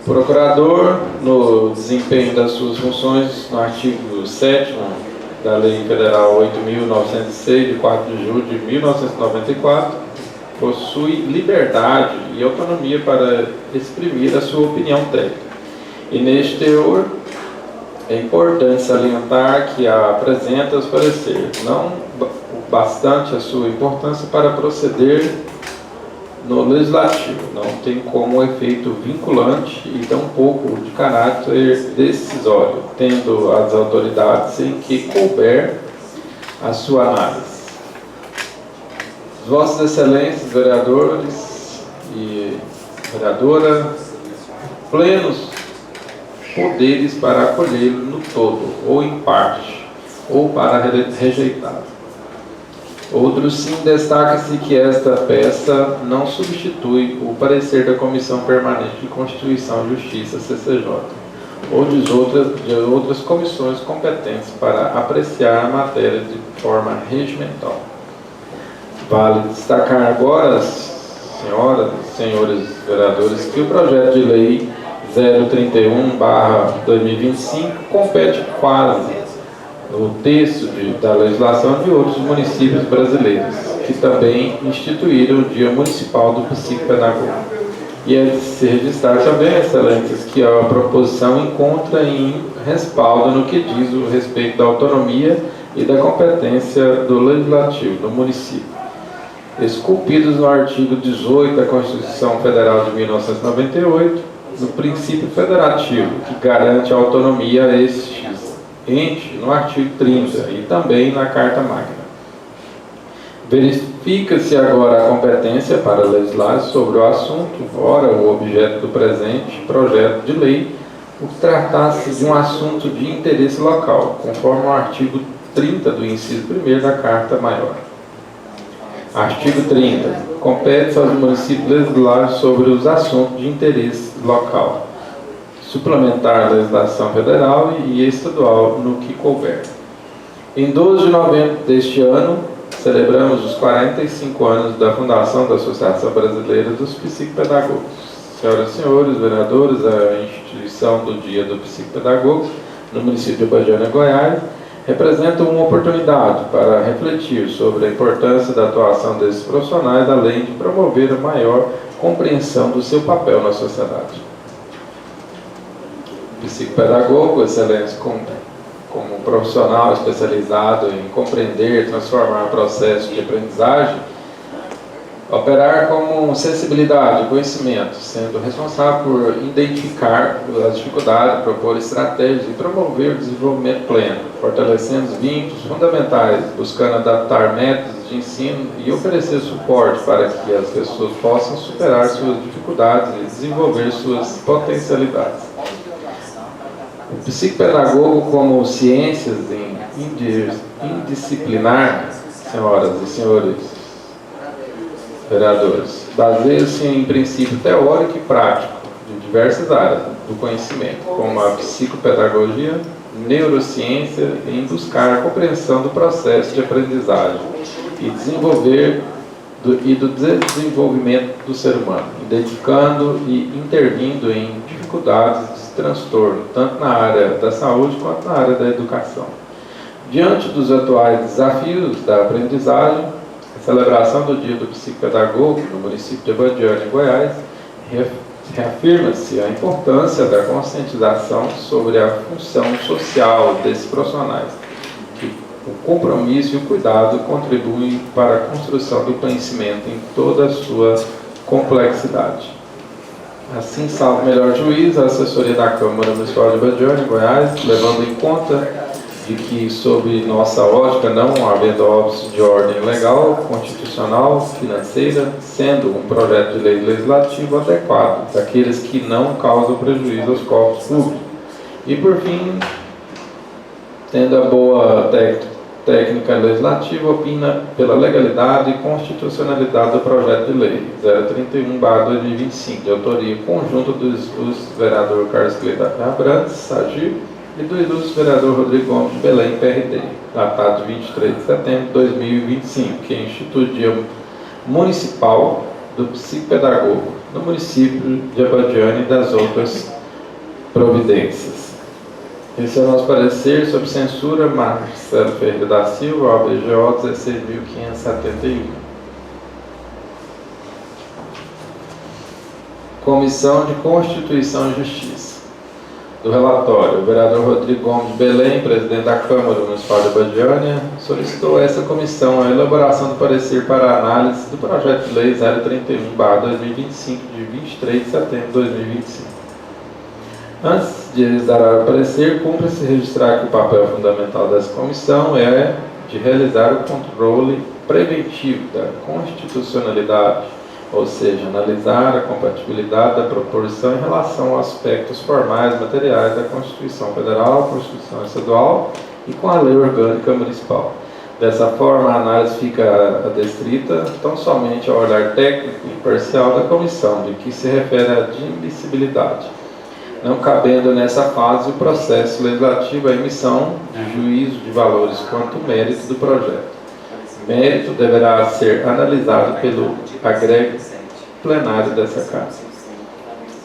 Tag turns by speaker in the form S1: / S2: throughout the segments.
S1: Procurador, no desempenho das suas funções, no artigo 7º da Lei Federal 8.906, de 4 de julho de 1994, possui liberdade e autonomia para exprimir a sua opinião técnica. E neste teor, é importante salientar que apresenta os pareceres, não bastante a sua importância para proceder no legislativo, não tem como efeito vinculante e tampouco de caráter decisório, tendo as autoridades em que couber a sua análise. Vossas Excelências, vereadores e vereadora, plenos poderes para acolhê-lo no todo, ou em parte, ou para rejeitá-lo. Outro sim, destaca-se que esta peça não substitui o parecer da Comissão Permanente de Constituição e Justiça, CCJ, ou de outras comissões competentes para apreciar a matéria de forma regimental. Vale destacar agora, senhoras e senhores vereadores, que o projeto de lei 031/2025 compete quase no texto da legislação de outros municípios brasileiros, que também instituíram o Dia Municipal do Psicopedagogo. E é de se registrar também, excelências, que a proposição encontra em respaldo no que diz o respeito da autonomia e da competência do legislativo do município, esculpidos no artigo 18 da Constituição Federal de 1998, no princípio federativo, que garante a autonomia a estes ente no artigo 30 e também na Carta Magna. Verifica-se agora a competência para legislar sobre o assunto, ora o objeto do presente projeto de lei, por tratar-se de um assunto de interesse local, conforme o artigo 30 do inciso 1º da Carta Maior. Artigo 30. Compete aos municípios legislar sobre os assuntos de interesse local, suplementar a legislação federal e estadual no que couber. Em 12 de novembro deste ano, celebramos os 45 anos da fundação da Associação Brasileira dos Psicopedagogos. Senhoras e senhores vereadores, a instituição do Dia do Psicopedagogo no município de Abadiânia, Goiás, representa uma oportunidade para refletir sobre a importância da atuação desses profissionais, além de promover a maior compreensão do seu papel na sociedade. Psicopedagogo, excelência, como profissional especializado em compreender e transformar processos de aprendizagem, operar com sensibilidade e conhecimento, sendo responsável por identificar as dificuldades, propor estratégias e promover o desenvolvimento pleno, fortalecendo os vínculos fundamentais, buscando adaptar métodos de ensino e oferecer suporte para que as pessoas possam superar suas dificuldades e desenvolver suas potencialidades. O psicopedagogo, como ciências indisciplinar, senhoras e senhores vereadores, baseia-se em princípio teórico e prático de diversas áreas do conhecimento, como a psicopedagogia, neurociência, em buscar a compreensão do processo de aprendizagem e do desenvolvimento do ser humano, identificando e intervindo em dificuldades de transtorno, tanto na área da saúde quanto na área da educação. Diante dos atuais desafios da aprendizagem, a celebração do Dia do Psicopedagogo no município de Abadiânia, Goiás, reafirma-se a importância da conscientização sobre a função social desses profissionais, que o compromisso e o cuidado contribuem para a construção do conhecimento em toda a sua complexidade. Assim, salvo melhor juízo, a assessoria da Câmara Municipal de Abadiânia, Goiás, levando em conta de que, sob nossa ótica, não havendo óbice de ordem legal, constitucional, financeira, sendo um projeto de lei legislativo adequado, daqueles que não causam prejuízo aos cofres públicos. E, por fim, tendo a boa técnica legislativa, opina pela legalidade e constitucionalidade do projeto de lei 031/2025, de autoria conjunta do vereador Carlos Cleide Abrantes, Sagir, e do ilustre vereador Rodrigo Gomes de Belém, PRD, datado de 23 de setembro de 2025, que institui o Dia Municipal do Psicopedagogo no município de Abadiânia e das outras providências. Esse é o nosso parecer sobre censura. Marcelo Ferreira da Silva, ABGO 16.571. Comissão de Constituição e Justiça. Do relatório, o vereador Rodrigo Gomes de Belém, presidente da Câmara Municipal de Abadiânia, solicitou a essa comissão a elaboração do parecer para análise do projeto de lei 031/2025, de 23 de setembro de 2025. Antes de dar o parecer, cumpre-se registrar que o papel fundamental dessa comissão é de realizar o controle preventivo da constitucionalidade, ou seja, analisar a compatibilidade da proposição em relação aos aspectos formais e materiais da Constituição Federal, Constituição Estadual e com a Lei Orgânica Municipal. Dessa forma, a análise fica adstrita tão somente ao olhar técnico e imparcial da comissão, de que se refere à admissibilidade, não cabendo nessa fase o processo legislativo à emissão de juízo de valores quanto ao mérito do projeto. Mérito deverá ser analisado pelo agrego plenário dessa Casa.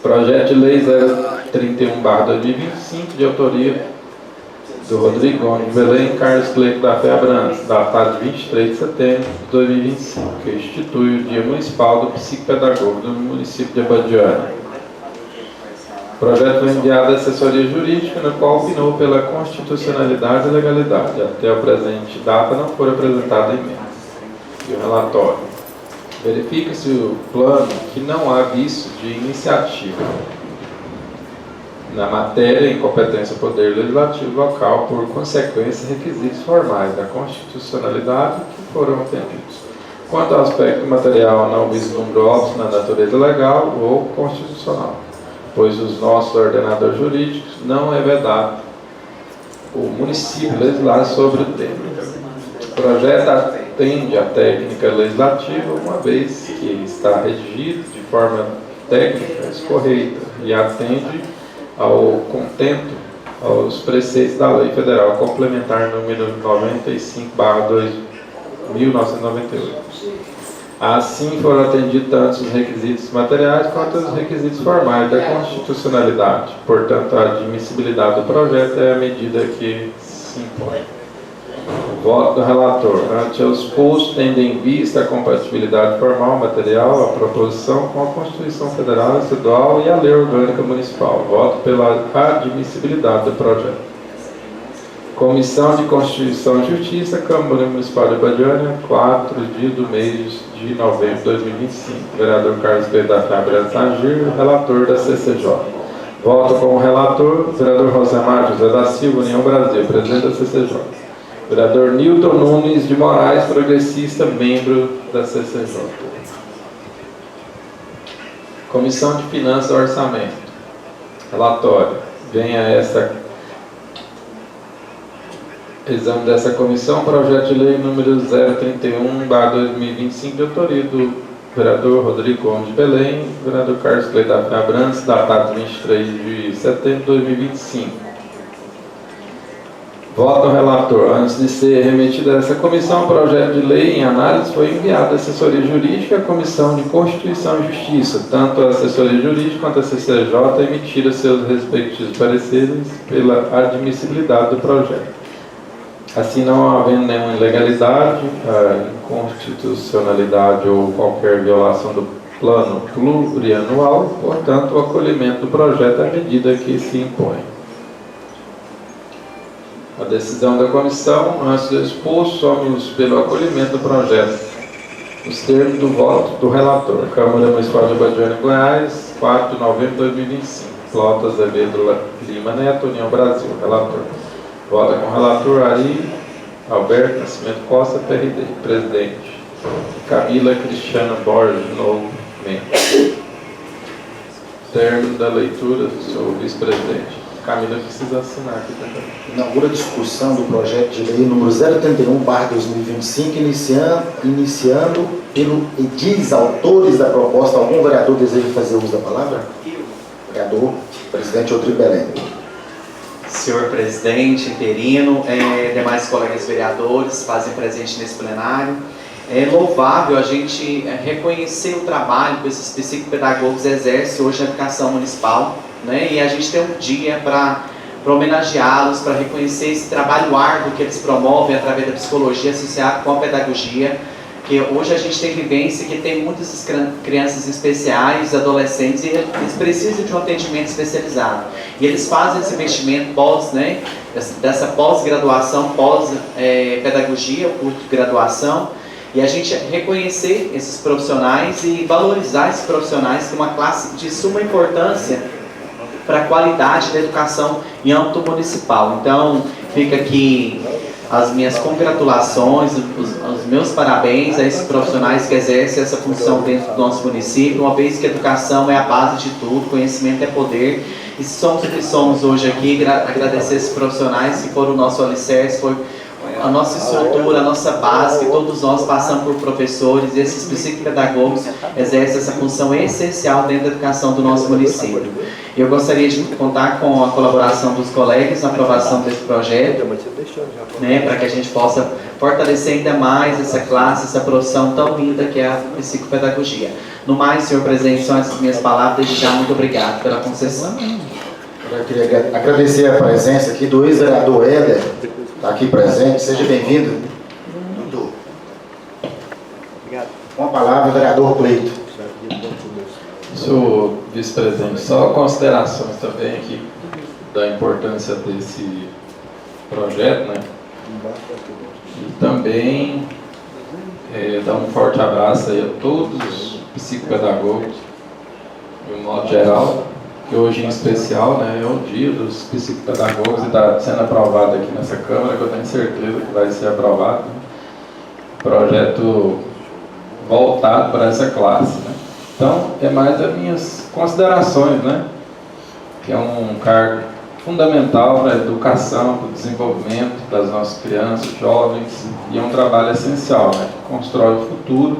S1: Projeto de Lei 031/2025, de autoria do Rodrigo Gomes de Belém, Carlos Cleito da Fé Abrantes, datado de 23 de setembro de 2025, que institui o Dia Municipal do Psicopedagogo do município de Abadiânia. O projeto foi enviado à assessoria jurídica, no qual opinou pela constitucionalidade e legalidade. Até a presente data não foi apresentada emenda. E o relatório. Verifica-se o plano que não há vício de iniciativa na matéria em competência do Poder Legislativo local, por consequência, requisitos formais da constitucionalidade que foram atendidos. Quanto ao aspecto material, não vislumbra óbitos na natureza legal ou constitucional, pois os nossos ordenadores jurídicos não é vedado o município legislar sobre o tema. O projeto atende à técnica legislativa, uma vez que está redigido de forma técnica escorreita e atende ao contento aos preceitos da Lei Federal Complementar número 95/1998. Assim foram atendidos tanto os requisitos materiais quanto os requisitos formais da constitucionalidade. Portanto, a admissibilidade do projeto é a medida que se impõe. O voto do relator. Ante o exposto, tendo em vista a compatibilidade formal material, a proposição com a Constituição Federal, Estadual e a Lei Orgânica Municipal. Voto pela admissibilidade do projeto. Comissão de Constituição e Justiça, Câmara Municipal de Abadiânia, 4 dias do mês de novembro de 2025. Vereador Carlos Cleito da Fé Abrantes Agir, relator da CCJ. Voto como relator, vereador Rosemar José da Silva, União Brasil, presidente da CCJ. Vereador Nilton Nunes de Moraes, progressista, membro da CCJ. Comissão de Finanças e Orçamento. Relatório. Venha essa exame dessa comissão, projeto de lei número 031/2025, de autoria do vereador Rodrigo Gomes de Belém, vereador Carlos Cleito da Fé Abrantes, datado 23 de setembro de 2025. Voto ao relator. Antes de ser remetido a essa comissão, o projeto de lei em análise foi enviado à assessoria jurídica e à Comissão de Constituição e Justiça. Tanto a assessoria jurídica quanto a CCJ emitiram seus respectivos pareceres pela admissibilidade do projeto. Assim, não havendo nenhuma ilegalidade, inconstitucionalidade ou qualquer violação do plano plurianual, portanto, o acolhimento do projeto é a medida que se impõe. A decisão da comissão, antes do exposto, somos pelo acolhimento do projeto, os termos do voto do relator. Câmara Municipal de Abadiânia, Goiás, 4 de novembro de 2025. Plota Azevedo Lima Neto, União Brasil, relator. Vota com o relator Ari Alberto Nascimento Costa, PRD, presidente. Camila Cristiana Borges, novo membro. Termo da leitura, senhor vice-presidente. Camila precisa assinar aqui também.
S2: Inaugura a discussão do projeto de lei número 031/2025, iniciando pelo edis autores da proposta. Algum vereador deseja fazer uso da palavra? Vereador, presidente Rodrigo Belém.
S3: Senhor presidente interino, demais colegas vereadores fazem presente nesse plenário. é louvável a gente reconhecer o trabalho que esses psicopedagogos exercem hoje na educação municipal, né? E a gente tem um dia para homenageá-los, para reconhecer esse trabalho árduo que eles promovem através da psicologia associada com a pedagogia, que hoje a gente tem vivência que tem muitas crianças especiais, adolescentes, e eles precisam de um atendimento especializado. E eles fazem esse investimento pós, né, dessa pós-graduação, pós-pedagogia, o curso de graduação, e a gente reconhecer esses profissionais e valorizar esses profissionais, que é uma classe de suma importância para a qualidade da educação em âmbito municipal. Então, fica aqui as minhas congratulações, os meus parabéns a esses profissionais que exercem essa função dentro do nosso município, uma vez que a educação é a base de tudo, conhecimento é poder. E somos o que somos hoje aqui, agradecer esses profissionais que foram o nosso alicerce, foi a nossa estrutura, a nossa base, que todos nós passamos por professores, e esses psicopedagogos exercem essa função essencial dentro da educação do nosso município. Eu gostaria de contar com a colaboração dos colegas na aprovação desse projeto, né, para que a gente possa fortalecer ainda mais essa classe, essa profissão tão linda que é a psicopedagogia. No mais, senhor presidente, são essas minhas palavras, desde já muito obrigado pela concessão.
S2: Eu queria agradecer a presença aqui do ex-vereador Éder, está aqui presente, seja bem-vindo. Com a palavra, o vereador Cleito.
S1: Senhor vice-presidente, só considerações também aqui da importância desse projeto, né? E também dar um forte abraço aí a todos os psicopedagogos, de um modo geral, que hoje em especial, né, é o dia dos psicopedagogos e está sendo aprovado aqui nessa Câmara, que eu tenho certeza que vai ser aprovado, né? Projeto voltado para essa classe, né? Então, é mais as minhas considerações, né? Que é um cargo fundamental para a educação, para o desenvolvimento das nossas crianças, jovens, e é um trabalho essencial, né? Que constrói o futuro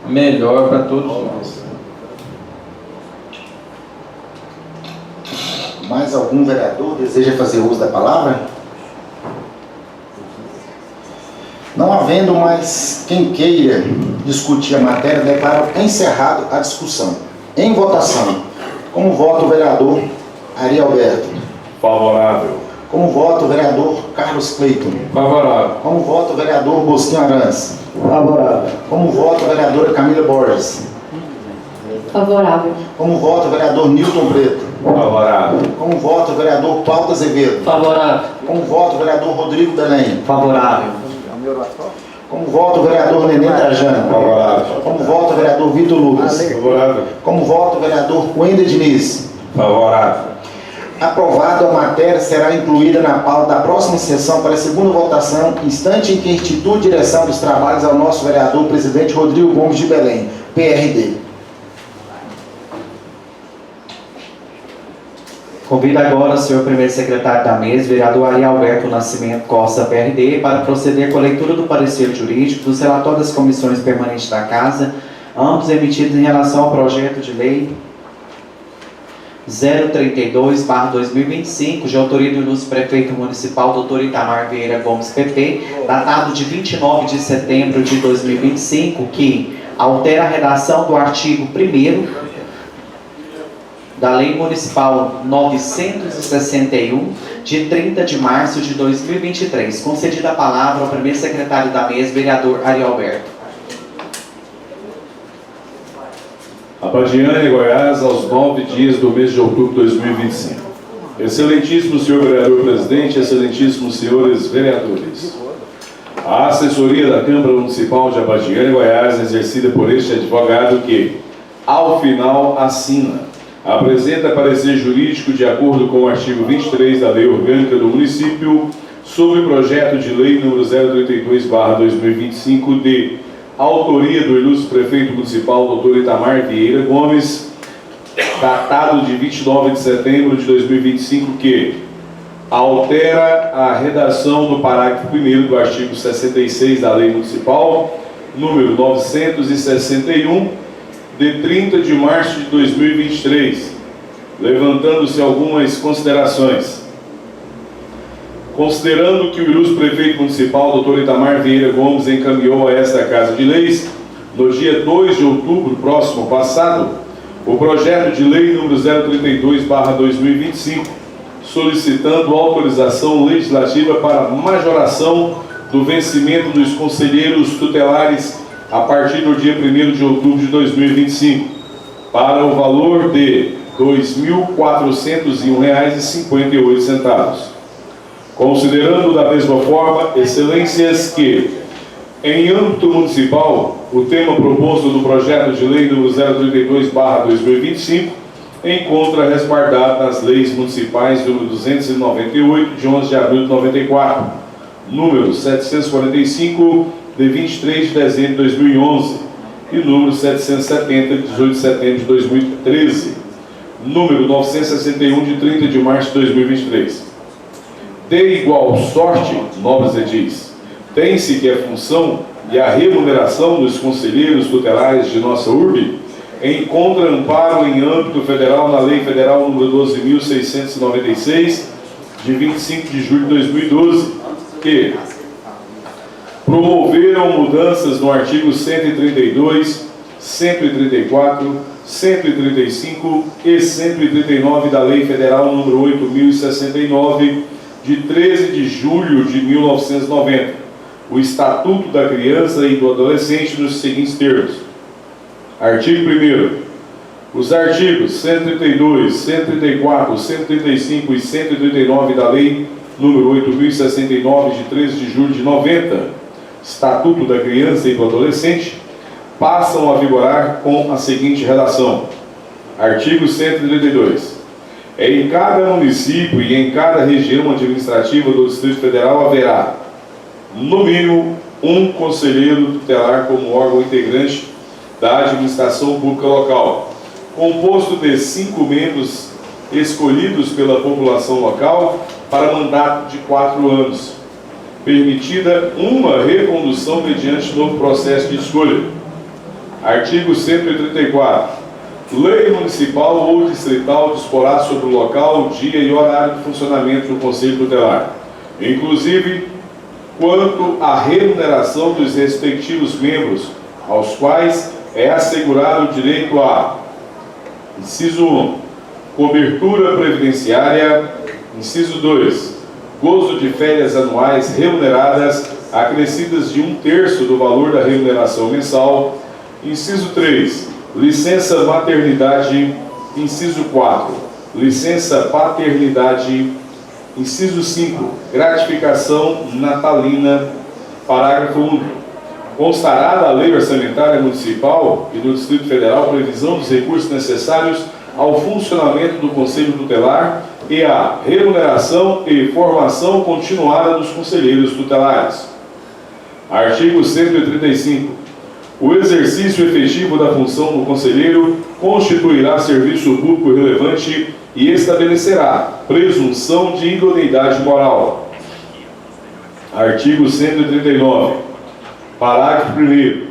S1: melhor para todos nós.
S2: Mais algum vereador deseja fazer uso da palavra? Não havendo mais quem queira discutir a matéria, declaro encerrado a discussão. Em votação, como vota o vereador Ari Alberto?
S4: Favorável.
S2: Como vota o vereador Carlos Cleiton?
S4: Favorável.
S2: Como vota o vereador Bosquinho Arantes?
S5: Favorável.
S2: Como vota a vereadora Camila Borges?
S6: Favorável.
S2: Como vota o vereador Nilton Preto?
S4: Favorável.
S2: Como vota o vereador Paulo Azevedo?
S5: Favorável.
S2: Como vota o vereador Rodrigo Belém?
S5: Favorável.
S2: Como vota o vereador Nenê Trajano?
S4: Favorável.
S2: Como vota o vereador Vitor Lucas?
S4: Favorável.
S2: Como vota o vereador Wender Diniz?
S4: Favorável.
S2: Aprovado, a matéria será incluída na pauta da próxima sessão para a segunda votação, instante em que institui direção dos trabalhos ao nosso vereador presidente Rodrigo Gomes de Belém, PRD.
S3: Convido agora o senhor primeiro secretário da mesa, vereador Ari Alberto Nascimento Costa, PRD, para proceder com a leitura do parecer jurídico dos relatórios das comissões permanentes da Casa, ambos emitidos em relação ao projeto de lei 032/2025, de autoria do ilustre prefeito municipal, Dr. Itamar Vieira Gomes, PP, datado de 29 de setembro de 2025, que altera a redação do artigo 1º da Lei Municipal 961, de 30 de março de 2023. Concedida a palavra ao primeiro secretário da mesa, vereador Ari Alberto.
S4: Abadiânia, Goiás, aos 9 dias do mês de outubro de 2025. Excelentíssimo senhor vereador presidente, excelentíssimos senhores vereadores. A assessoria da Câmara Municipal de Abadiânia, Goiás, exercida por este advogado que, ao final, assina, apresenta parecer jurídico de acordo com o artigo 23 da Lei Orgânica do Município sobre o projeto de lei número 032/2025 de autoria do ilustre prefeito municipal, Dr. Itamar Vieira Gomes, datado de 29 de setembro de 2025, que altera a redação do parágrafo 1º do artigo 66 da Lei Municipal, número 961, de 30 de março de 2023, levantando-se algumas considerações. considerando que o ilustre prefeito municipal, Dr. Itamar Vieira Gomes, encaminhou a esta Casa de Leis, no dia 2 de outubro próximo passado, o projeto de lei número 032/2025, solicitando autorização legislativa para majoração do vencimento dos conselheiros tutelares a partir do dia 1º de outubro de 2025, para o valor de R$ 2.401,58. Considerando da mesma forma, excelências, que, em âmbito municipal, o tema proposto do projeto de lei número 032/2025 encontra respaldado nas leis municipais número 298, de 11 de abril de 94, número 745, de 23 de dezembro de 2011, e número 770, de 18 de setembro de 2013, número 961, de 30 de março de 2023. De igual sorte, nobres edis, tem-se que a função e a remuneração dos conselheiros tutelares de nossa urbe encontra amparo em âmbito federal na Lei Federal nº 12.696, de 25 de julho de 2012, que promoveram mudanças no artigo 132, 134, 135 e 139 da Lei Federal nº 8.069, de 13 de julho de 1990, o Estatuto da Criança e do Adolescente, nos seguintes termos. Artigo 1º. Os artigos 132, 134, 135 e 139 da Lei nº 8.069, de 13 de julho de 90, Estatuto da Criança e do Adolescente, passam a vigorar com a seguinte redação. Artigo 132. Em cada município e em cada região administrativa do Distrito Federal haverá, no mínimo, um conselheiro tutelar como órgão integrante da administração pública local, composto de 5 membros escolhidos pela população local para mandato de 4 anos, permitida uma recondução mediante novo processo de escolha. Artigo 134. Lei municipal ou distrital disporá sobre o local, dia e horário de funcionamento do Conselho Tutelar, inclusive quanto à remuneração dos respectivos membros, aos quais é assegurado o direito a: inciso 1, cobertura previdenciária; inciso 2, gozo de férias anuais remuneradas acrescidas de 1/3 do valor da remuneração mensal; inciso 3, licença maternidade; inciso 4, licença paternidade; inciso 5, gratificação natalina. Parágrafo único. Constará da Lei Orçamentária Municipal e do Distrito Federal previsão dos recursos necessários ao funcionamento do Conselho Tutelar e à remuneração e formação continuada dos conselheiros tutelares. Artigo 135. O exercício efetivo da função do conselheiro constituirá serviço público relevante e estabelecerá presunção de idoneidade moral. Artigo 139. Parágrafo 1º.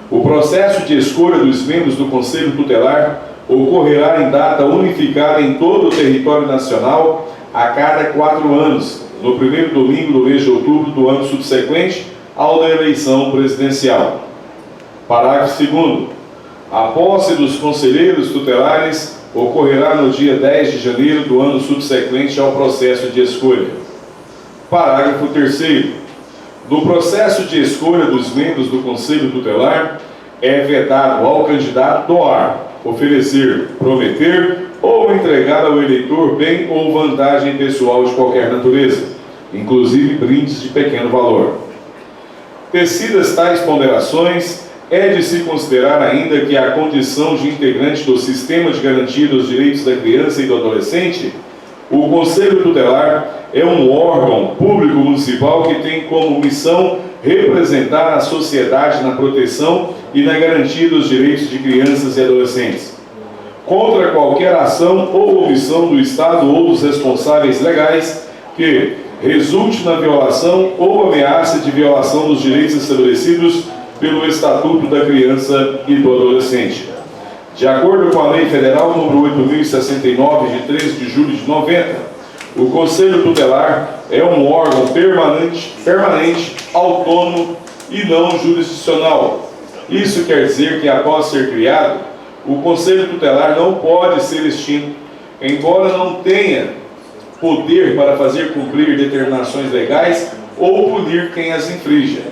S4: O processo de escolha dos membros do Conselho Tutelar ocorrerá em data unificada em todo o território nacional a cada 4 anos, no primeiro domingo do mês de outubro do ano subsequente ao da eleição presidencial. Parágrafo 2º. A posse dos conselheiros tutelares ocorrerá no dia 10 de janeiro do ano subsequente ao processo de escolha. Parágrafo 3º. No processo de escolha dos membros do Conselho Tutelar, é vedado ao candidato doar, oferecer, prometer ou entregar ao eleitor bem ou vantagem pessoal de qualquer natureza, inclusive brindes de pequeno valor. Tecidas tais ponderações, é de se considerar ainda que a condição de integrante do Sistema de Garantia dos Direitos da Criança e do Adolescente, o Conselho Tutelar é um órgão público municipal que tem como missão representar a sociedade na proteção e na garantia dos direitos de crianças e adolescentes, contra qualquer ação ou omissão do Estado ou dos responsáveis legais que resulte na violação ou ameaça de violação dos direitos estabelecidos pelo Estatuto da Criança e do Adolescente. De acordo com a Lei Federal nº 8.069, de 13 de julho de 90, O Conselho Tutelar é um órgão permanente, autônomo e não jurisdicional. Isso quer dizer que, após ser criado, o Conselho Tutelar não pode ser extinto, embora não tenha poder para fazer cumprir determinações legais ou punir quem as infrinja.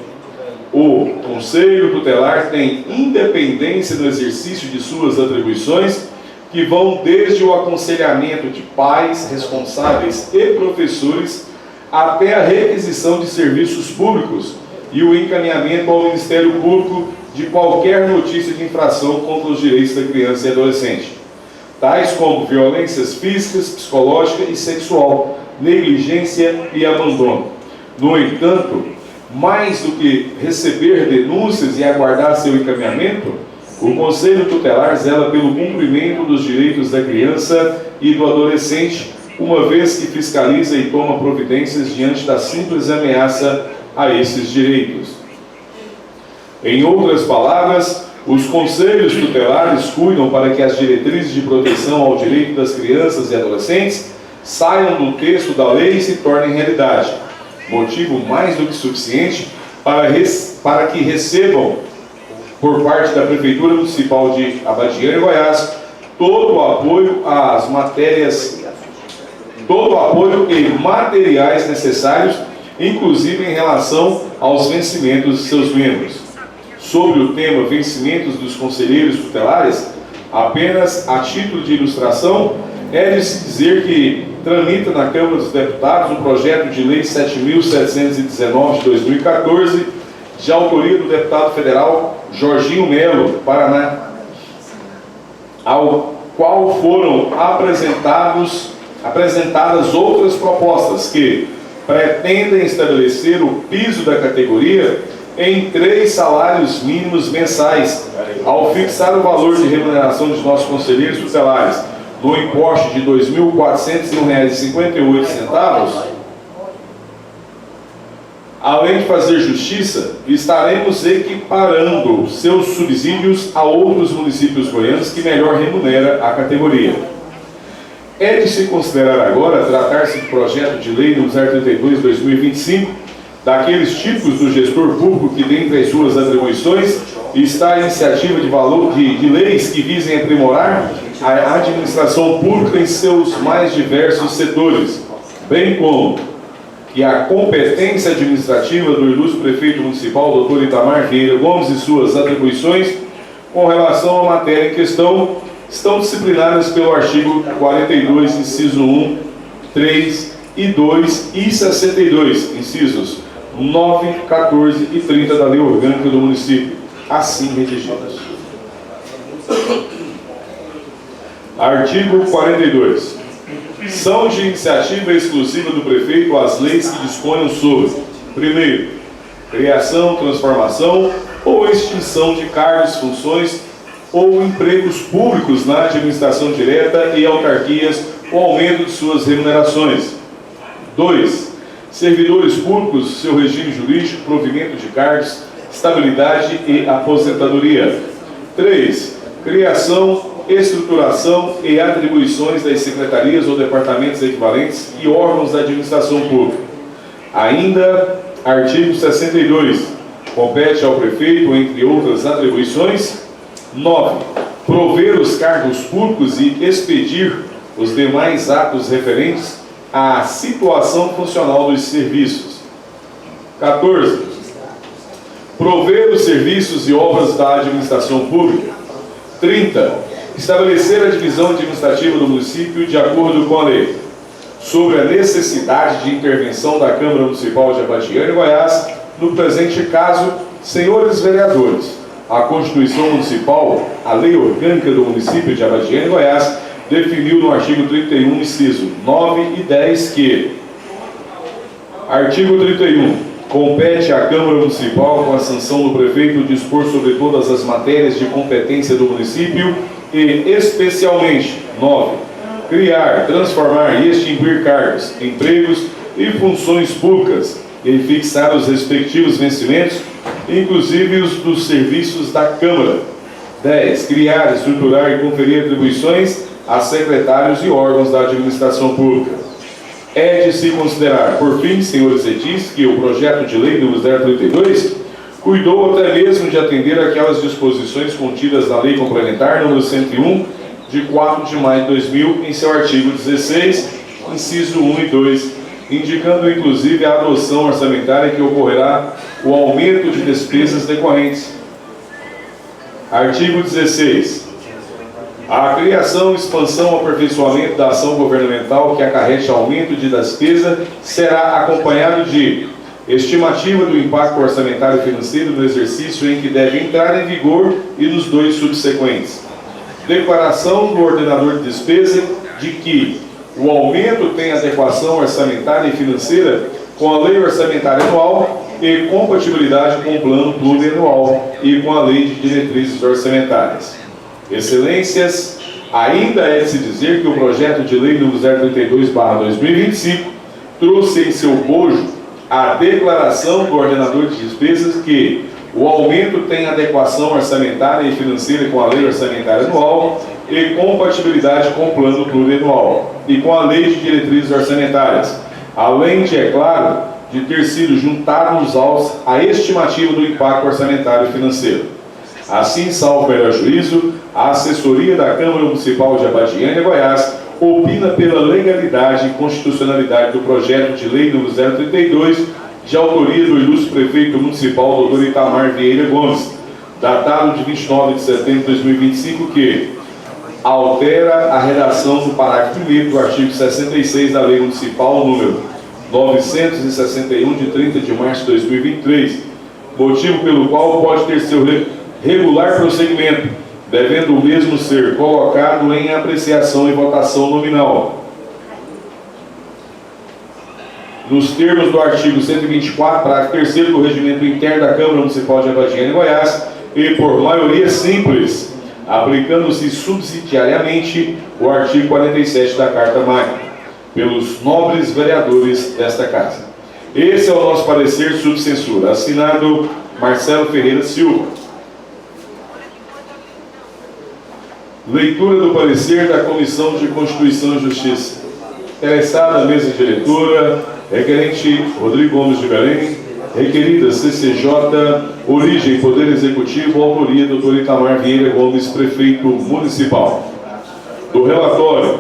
S4: O Conselho Tutelar tem independência no exercício de suas atribuições, que vão desde o aconselhamento de pais, responsáveis e professores até a requisição de serviços públicos e o encaminhamento ao Ministério Público de qualquer notícia de infração contra os direitos da criança e adolescente, tais como violências físicas, psicológica e sexual, negligência e abandono. No entanto, mais do que receber denúncias e aguardar seu encaminhamento, o Conselho Tutelar zela pelo cumprimento dos direitos da criança e do adolescente, uma vez que fiscaliza e toma providências diante da simples ameaça a esses direitos. Em outras palavras, os conselhos tutelares cuidam para que as diretrizes de proteção ao direito das crianças e adolescentes saiam do texto da lei e se tornem realidade, motivo mais do que suficiente para que recebam, por parte da Prefeitura Municipal de Abadiânia, Goiás, todo o apoio e materiais necessários, inclusive em relação aos vencimentos de seus membros. Sobre o tema vencimentos dos conselheiros tutelares, apenas a título de ilustração, é de se dizer que tramita na Câmara dos Deputados o projeto de lei 7.719 de 2014, de autoria do deputado federal Jorginho Melo, Paraná, ao qual foram apresentadas outras propostas que pretendem estabelecer o piso da categoria em 3 salários mínimos mensais, ao fixar o valor de remuneração dos nossos conselheiros tutelares no importe de R$ 2.401,58, além de fazer justiça, estaremos equiparando seus subsídios a outros municípios goianos que melhor remunera a categoria. É de se considerar agora tratar-se de projeto de lei no 032/2025, daqueles tipos do gestor público que, dentre as suas atribuições, está a iniciativa de leis que visem aprimorar a administração pública em seus mais diversos setores, bem como que a competência administrativa do ilustre prefeito municipal, Dr. Itamar Vieira Gomes, e suas atribuições com relação à matéria em questão estão disciplinadas pelo artigo 42, inciso 1, 3 e 2 e 62, incisos 9, 14 e 30 da Lei Orgânica do Município, assim redigidas. Artigo 42. São de iniciativa exclusiva do prefeito as leis que disponham sobre: primeiro, criação, transformação ou extinção de cargos, funções ou empregos públicos na administração direta e autarquias, com aumento de suas remunerações. 2. Servidores públicos, seu regime jurídico, provimento de cargos, estabilidade e aposentadoria. 3. Criação, estruturação e atribuições das secretarias ou departamentos equivalentes e órgãos da administração pública. Ainda, artigo 62, compete ao prefeito, entre outras atribuições: 9. Prover os cargos públicos e expedir os demais atos referentes à situação funcional dos serviços. 14. Prover os serviços e obras da administração pública. 30. Estabelecer a divisão administrativa do município de acordo com a lei. Sobre a necessidade de intervenção da Câmara Municipal de Abadiânia, Goiás, no presente caso, senhores vereadores, a Constituição Municipal, a Lei Orgânica do Município de Abadiânia, Goiás, definiu no artigo 31, inciso 9 e 10 que: artigo 31. Compete à Câmara Municipal, com a sanção do prefeito, dispor sobre todas as matérias de competência do município e, especialmente, 9. Criar, transformar e extinguir cargos, empregos e funções públicas e fixar os respectivos vencimentos, inclusive os dos serviços da Câmara. 10. Criar, estruturar e conferir atribuições a secretários e órgãos da administração pública. É de se considerar, por fim, senhores edis, que o projeto de lei número 032 cuidou até mesmo de atender aquelas disposições contidas na Lei Complementar número 101, de 4 de maio de 2000, em seu artigo 16, inciso 1 e 2, indicando inclusive a adoção orçamentária que ocorrerá o aumento de despesas decorrentes. Artigo 16. A criação, expansão ou aperfeiçoamento da ação governamental que acarrete aumento de despesa será acompanhado de estimativa do impacto orçamentário e financeiro no exercício em que deve entrar em vigor e nos dois subsequentes. Declaração do ordenador de despesa de que o aumento tem adequação orçamentária e financeira com a lei orçamentária anual e compatibilidade com o plano plurianual e com a lei de diretrizes orçamentárias. Excelências, ainda é de se dizer que o projeto de lei número 032/2025 trouxe em seu bojo a declaração do ordenador de despesas que o aumento tem adequação orçamentária e financeira com a lei orçamentária anual e compatibilidade com o plano plurianual e com a lei de diretrizes orçamentárias, além de, é claro, de ter sido juntado nos autos a estimativa do impacto orçamentário e financeiro. Assim, salvo melhor juízo, a assessoria da Câmara Municipal de Abadiânia, Goiás, opina pela legalidade e constitucionalidade do projeto de lei número 032, de autoria do ilustre prefeito municipal, Dr. Itamar Vieira Gomes, datado de 29 de setembro de 2025, que altera a redação do parágrafo 1º do artigo 66 da Lei Municipal número 961, de 30 de março de 2023, motivo pelo qual pode ter seu regular prosseguimento, devendo o mesmo ser colocado em apreciação e votação nominal, nos termos do artigo 124, parágrafo 3º do Regimento Interno da Câmara Municipal de Abadiânia, Goiás, e por maioria simples, aplicando-se subsidiariamente o artigo 47 da Carta Magna, pelos nobres vereadores desta Casa. Esse é o nosso parecer sob censura. Assinado Marcelo Ferreira Silva. Leitura do parecer da Comissão de Constituição e Justiça. Interessada a mesa diretora, requerente Rodrigo Gomes de Belém, requerida CCJ, origem Poder Executivo, autoria Dr. Itamar Vieira Gomes, prefeito municipal. Do relatório,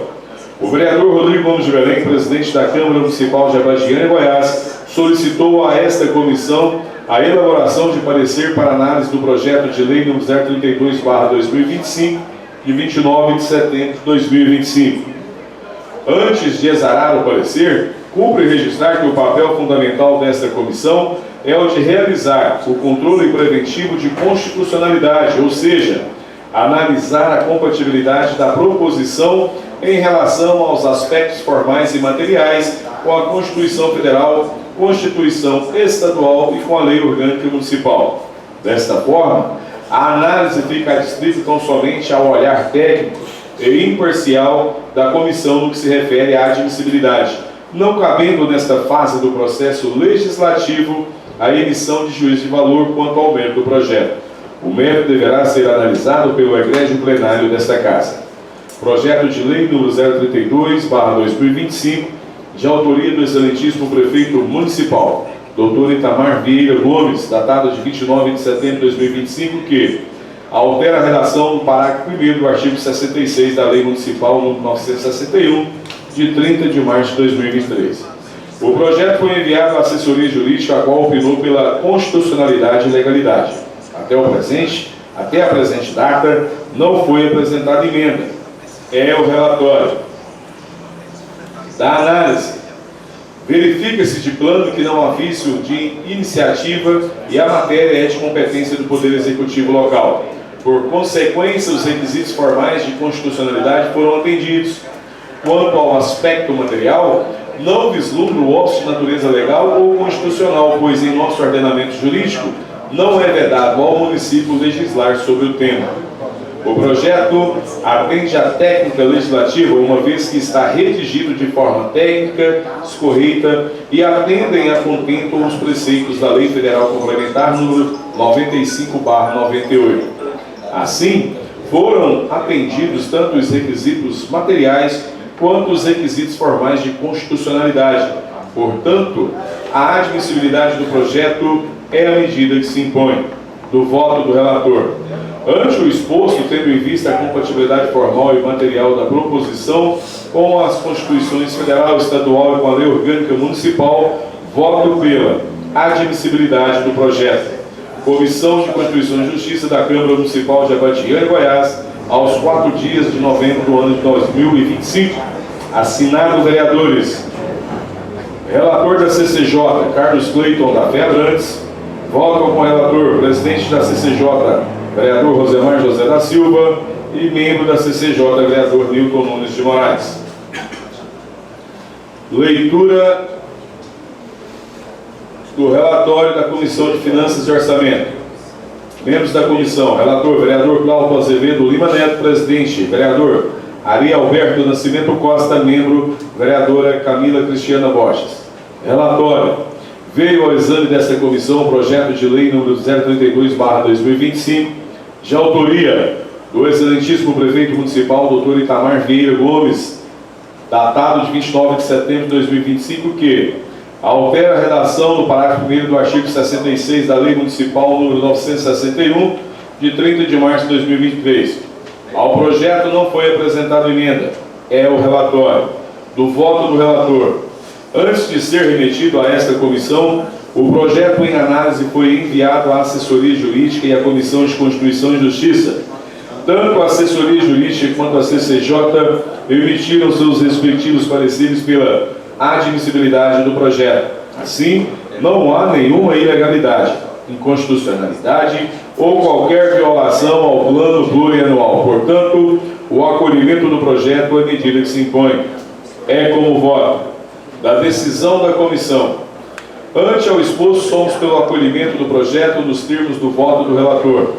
S4: o vereador Rodrigo Gomes de Belém, presidente da Câmara Municipal de Abadiânia, Goiás, solicitou a esta comissão a elaboração de parecer para análise do projeto de lei número 032/2025, de 29 de setembro de 2025. Antes de exarar o parecer, cumpre registrar que o papel fundamental desta comissão é o de realizar o controle preventivo de constitucionalidade, ou seja, analisar a compatibilidade da proposição em relação aos aspectos formais e materiais com a Constituição Federal, Constituição Estadual e com a Lei Orgânica Municipal. Desta forma, a análise fica adstrita tão somente ao olhar técnico e imparcial da comissão no que se refere à admissibilidade, não cabendo nesta fase do processo legislativo a emissão de juízo de valor quanto ao mérito do projeto. O mérito deverá ser analisado pelo egrégio plenário desta Casa. Projeto de lei número 032/2025, de autoria do excelentíssimo prefeito municipal, Dr. Itamar Vieira Gomes, datado de 29 de setembro de 2025, que altera a redação do parágrafo 1º do artigo 66 da Lei Municipal número 961, de 30 de março de 2023. O projeto foi enviado à assessoria jurídica, a qual opinou pela constitucionalidade e legalidade. Até a presente data, não foi apresentada emenda. É o relatório. Da análise, verifica-se de plano que não há vício de iniciativa e a matéria é de competência do Poder Executivo local. Por consequência, os requisitos formais de constitucionalidade foram atendidos. Quanto ao aspecto material, não vislumbra o óbice de natureza legal ou constitucional, pois em nosso ordenamento jurídico não é vedado ao município legislar sobre o tema. O projeto atende à técnica legislativa, uma vez que está redigido de forma técnica, escorreita e atendem a contento os preceitos da Lei Federal Complementar número 95/98. Assim, foram atendidos tanto os requisitos materiais quanto os requisitos formais de constitucionalidade. Portanto, a admissibilidade do projeto é a medida que se impõe. Do voto do relator. Ante o exposto, tendo em vista a compatibilidade formal e material da proposição com as Constituições Federal, Estadual e com a Lei Orgânica Municipal, voto pela admissibilidade do projeto. Comissão de Constituição e Justiça da Câmara Municipal de Abadiânia, Goiás, aos 4 dias de novembro do ano de 2025. Assinado vereadores. Relator da CCJ, Carlos Cleiton da Fé Abrantes. Voto com o relator, presidente da CCJ, vereador Rosemar José da Silva, e membro da CCJ, vereador Nilton Nunes de Moraes. Leitura do relatório da Comissão de Finanças e Orçamento. Membros da comissão, relator, vereador Cláudio Azevedo Lima Neto, presidente, vereador Ari Alberto Nascimento Costa, membro, vereadora Camila Cristiana Borges. Relatório. Veio ao exame desta comissão o projeto de lei número 032/2025, de autoria do excelentíssimo prefeito municipal, Dr. Itamar Vieira Gomes, datado de 29 de setembro de 2025, que altera a redação do parágrafo 1º do artigo 66 da Lei Municipal número 961, de 30 de março de 2023. Ao projeto não foi apresentada emenda. É o relatório. Do voto do relator. Antes de ser remetido a esta comissão, o projeto em análise foi enviado à assessoria jurídica e à Comissão de Constituição e Justiça. Tanto a assessoria jurídica quanto a CCJ emitiram seus respectivos pareceres pela admissibilidade do projeto. Assim, não há nenhuma ilegalidade, inconstitucionalidade ou qualquer violação ao plano plurianual. Portanto, o acolhimento do projeto é a medida que se impõe. É como voto da decisão da comissão. Ante ao exposto, somos pelo acolhimento do projeto nos termos do voto do relator.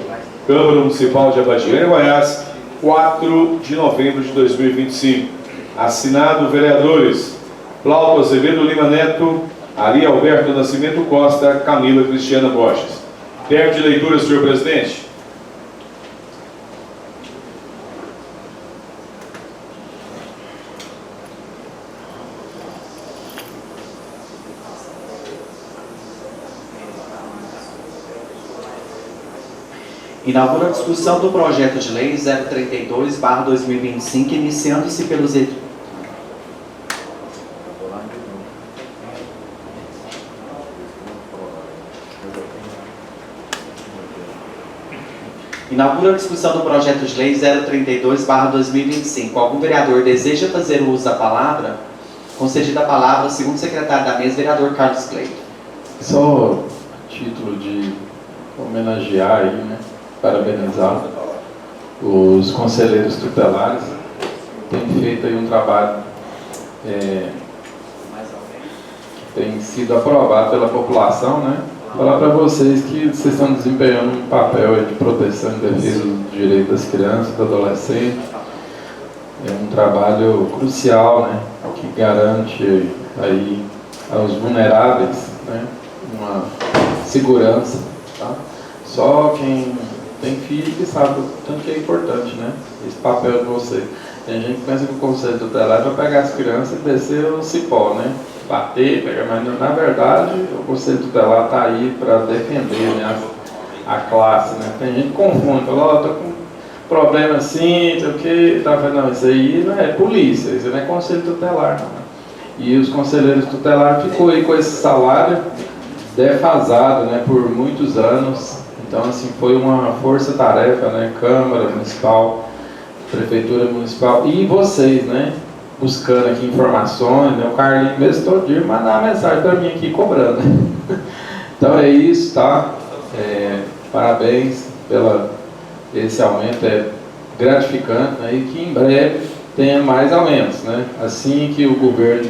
S4: Câmara Municipal de Abadiânia, Goiás, 4 de novembro de 2025. Assinado vereadores Cláudio Azevedo Lima Neto, Ari Alberto Nascimento Costa, Camila Cristiana Borges. Termo de leitura, senhor presidente.
S3: Inaugura a discussão do projeto de lei 032/2025, iniciando-se pelos Inaugura a discussão do projeto de lei 032/2025. Algum vereador deseja fazer uso da palavra? Concedida a palavra ao segundo secretário da mesa, vereador Carlos Cleiton.
S1: Só a título de homenagear aí, né? Parabenizar os conselheiros tutelares, têm feito aí um trabalho que tem sido aprovado pela população, né? Falar para vocês que vocês estão desempenhando um papel aí de proteção e defesa dos direitos das crianças, dos adolescentes. É um trabalho crucial, né? Que garante aí aos vulneráveis, né? Uma segurança, tá? Só quem tem filho que sabe o tanto que é importante, né? Esse papel de vocês. Tem gente que pensa que o Conselho Tutelar vai pegar as crianças e descer o cipó, né? Bater, pegar, mas na verdade o Conselho Tutelar está aí para defender, né, a classe, né? Tem gente que confunde, fala, ó, tô com problema assim, sei o que, tá falando, não, isso aí não é polícia, isso não é Conselho Tutelar, não. E os conselheiros tutelares ficou aí com esse salário defasado, né, por muitos anos. Então, assim, foi uma força-tarefa, né? Câmara Municipal, Prefeitura Municipal e vocês, né? Buscando aqui informações, né? O Carlinhos mesmo todo dia mandar uma mensagem para mim aqui cobrando. Então é isso, tá? Parabéns pela esse aumento, é gratificante, né? E que em breve tenha mais aumentos, né? Assim que o governo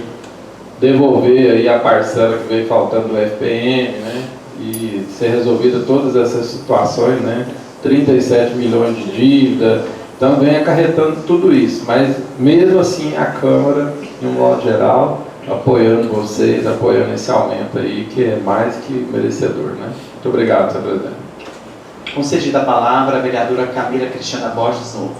S1: devolver aí a parcela que veio faltando do FPM, né? E ser resolvida todas essas situações, né? 37 milhões de dívida, então vem acarretando tudo isso, mas mesmo assim a Câmara, de um modo geral, apoiando vocês, apoiando esse aumento aí, que é mais que merecedor, né? Muito obrigado, senhor presidente.
S3: Concedida a palavra, a vereadora Camila Cristiana Borges Novo.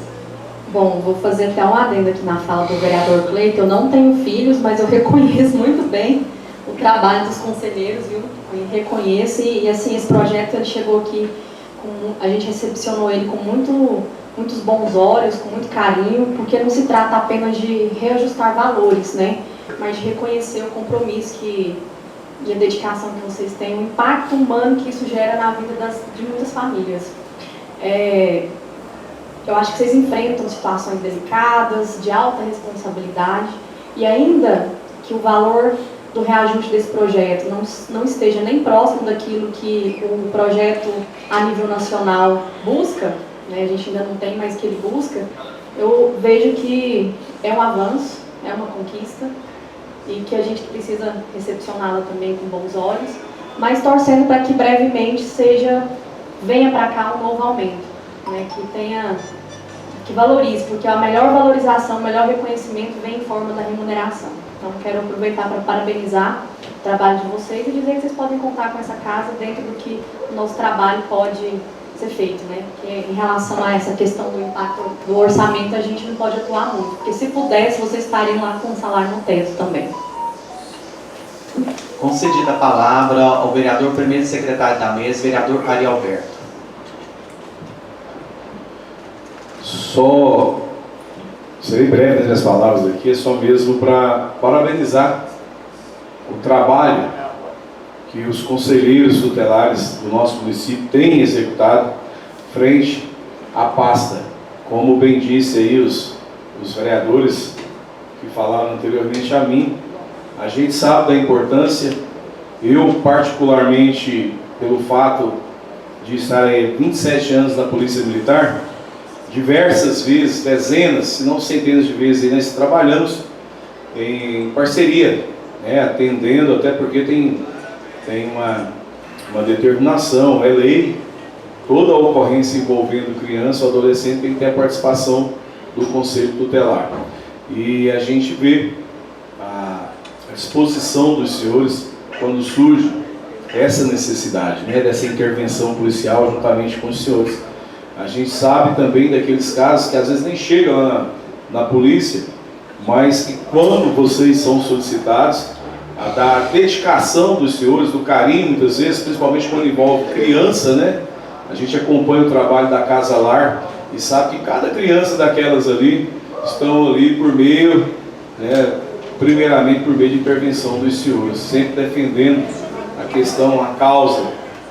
S6: Bom, vou fazer até um adendo aqui na fala do vereador Cleiton. Eu não tenho filhos, mas eu reconheço muito bem o trabalho dos conselheiros, viu? Eu reconheço e assim, esse projeto ele chegou aqui, a gente recepcionou ele com muitos bons olhos, com muito carinho, porque não se trata apenas de reajustar valores, né? Mas de reconhecer o compromisso e a dedicação que vocês têm, o impacto humano que isso gera na vida de muitas famílias. Eu acho que vocês enfrentam situações delicadas, de alta responsabilidade, e ainda que o valor do reajuste desse projeto não esteja nem próximo daquilo que o projeto a nível nacional busca, né, a gente ainda não tem mais que ele busca, eu vejo que é um avanço, é uma conquista, e que a gente precisa recepcioná-la também com bons olhos, mas torcendo para que brevemente venha para cá um novo aumento, né, que valorize, porque a melhor valorização, o melhor reconhecimento vem em forma da remuneração. Então, quero aproveitar para parabenizar o trabalho de vocês e dizer que vocês podem contar com essa casa dentro do que o nosso trabalho pode ser feito, né? Porque em relação a essa questão do impacto do orçamento, a gente não pode atuar muito, porque se pudesse, vocês estariam lá com o salário no teto também.
S3: Concedida a palavra ao vereador primeiro secretário da mesa, vereador Ari Alberto.
S4: Serei breve nas minhas palavras aqui, é só mesmo para parabenizar o trabalho que os conselheiros tutelares do nosso município têm executado frente à pasta. Como bem disse aí os vereadores que falaram anteriormente a mim, a gente sabe da importância. Eu, particularmente, pelo fato de estar aí 27 anos na Polícia Militar, diversas vezes, dezenas, se não centenas de vezes, nós trabalhamos em parceria, né, atendendo, até porque tem uma determinação, é lei, toda a ocorrência envolvendo criança ou adolescente tem que ter a participação do Conselho Tutelar. E a gente vê a disposição dos senhores quando surge essa necessidade, né, dessa intervenção policial juntamente com os senhores. A gente sabe também daqueles casos que às vezes nem chegam lá na polícia, mas que quando vocês são solicitados, da dedicação dos senhores, do carinho, muitas vezes, principalmente quando envolve criança, né? A gente acompanha o trabalho da Casa Lar e sabe que cada criança daquelas ali estão ali por meio, né, primeiramente por meio de intervenção dos senhores, sempre defendendo a questão, a causa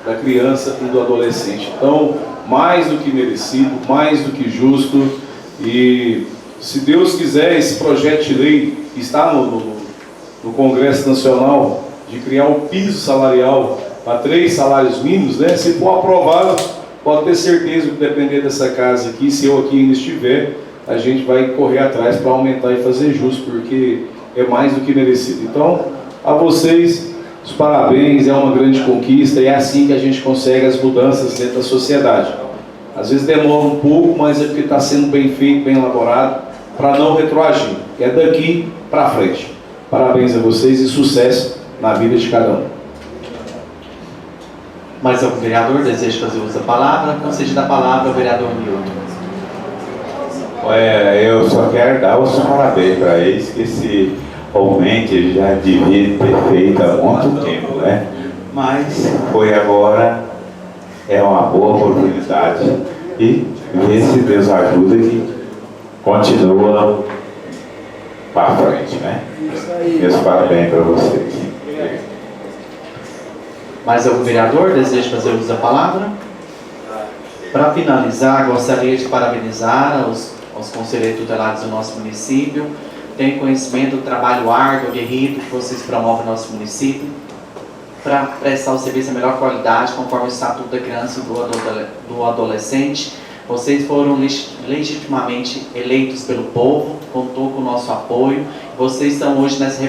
S4: da criança e do adolescente. Então, mais do que merecido, mais do que justo, e se Deus quiser, esse projeto de lei está no Congresso Nacional, de criar um piso salarial para 3 salários mínimos, né? Se for aprovado, pode ter certeza que depender dessa casa aqui, se eu aqui ainda estiver, a gente vai correr atrás para aumentar e fazer justo, porque é mais do que merecido. Então, a vocês, os parabéns, é uma grande conquista, e é assim que a gente consegue as mudanças dentro da sociedade. Às vezes demora um pouco, mas é porque está sendo bem feito, bem elaborado, para não retroagir. É daqui para frente. Parabéns a vocês e sucesso na vida de cada um.
S3: Mais algum vereador deseja fazer uso da palavra? Concedida a palavra ao vereador Milton.
S5: Eu só quero dar os parabéns para eles, que esse aumento ele já devia ter feito há muito tempo, né? Mas foi agora, é uma boa oportunidade, e ver se Deus ajuda que continua para frente, né? Meus parabéns para vocês.
S3: Mais algum vereador deseja fazer uso da palavra? Para finalizar, gostaria de parabenizar aos conselheiros tutelares do nosso município. Tenho conhecimento do trabalho árduo, aguerrido que vocês promovem no nosso município para prestar o serviço da melhor qualidade, conforme o Estatuto da Criança e do Adolescente. Vocês foram legitimamente eleitos pelo povo, contou com o nosso apoio. Vocês estão hoje nessa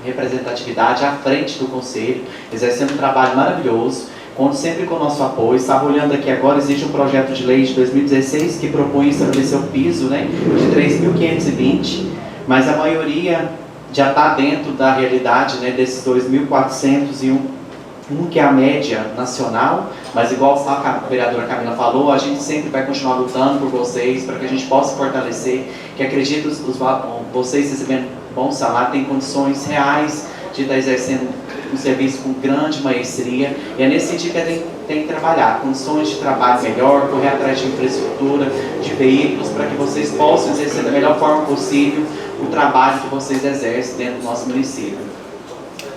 S3: representatividade à frente do Conselho, exercendo um trabalho maravilhoso, conto sempre com o nosso apoio. Estava olhando aqui agora, existe um projeto de lei de 2016 que propõe estabelecer o piso, né, de 3.520, mas a maioria já está dentro da realidade, né, desses 2.401, que é a média nacional, Mas igual a vereadora Camila falou, a gente sempre vai continuar lutando por vocês, para que a gente possa fortalecer, que acredito vocês recebendo bom salário, têm condições reais de estar exercendo um serviço com grande maestria, e é nesse sentido que a gente tem que trabalhar, condições de trabalho melhor, correr atrás de infraestrutura, de veículos, para que vocês possam exercer da melhor forma possível o trabalho que vocês exercem dentro do nosso município.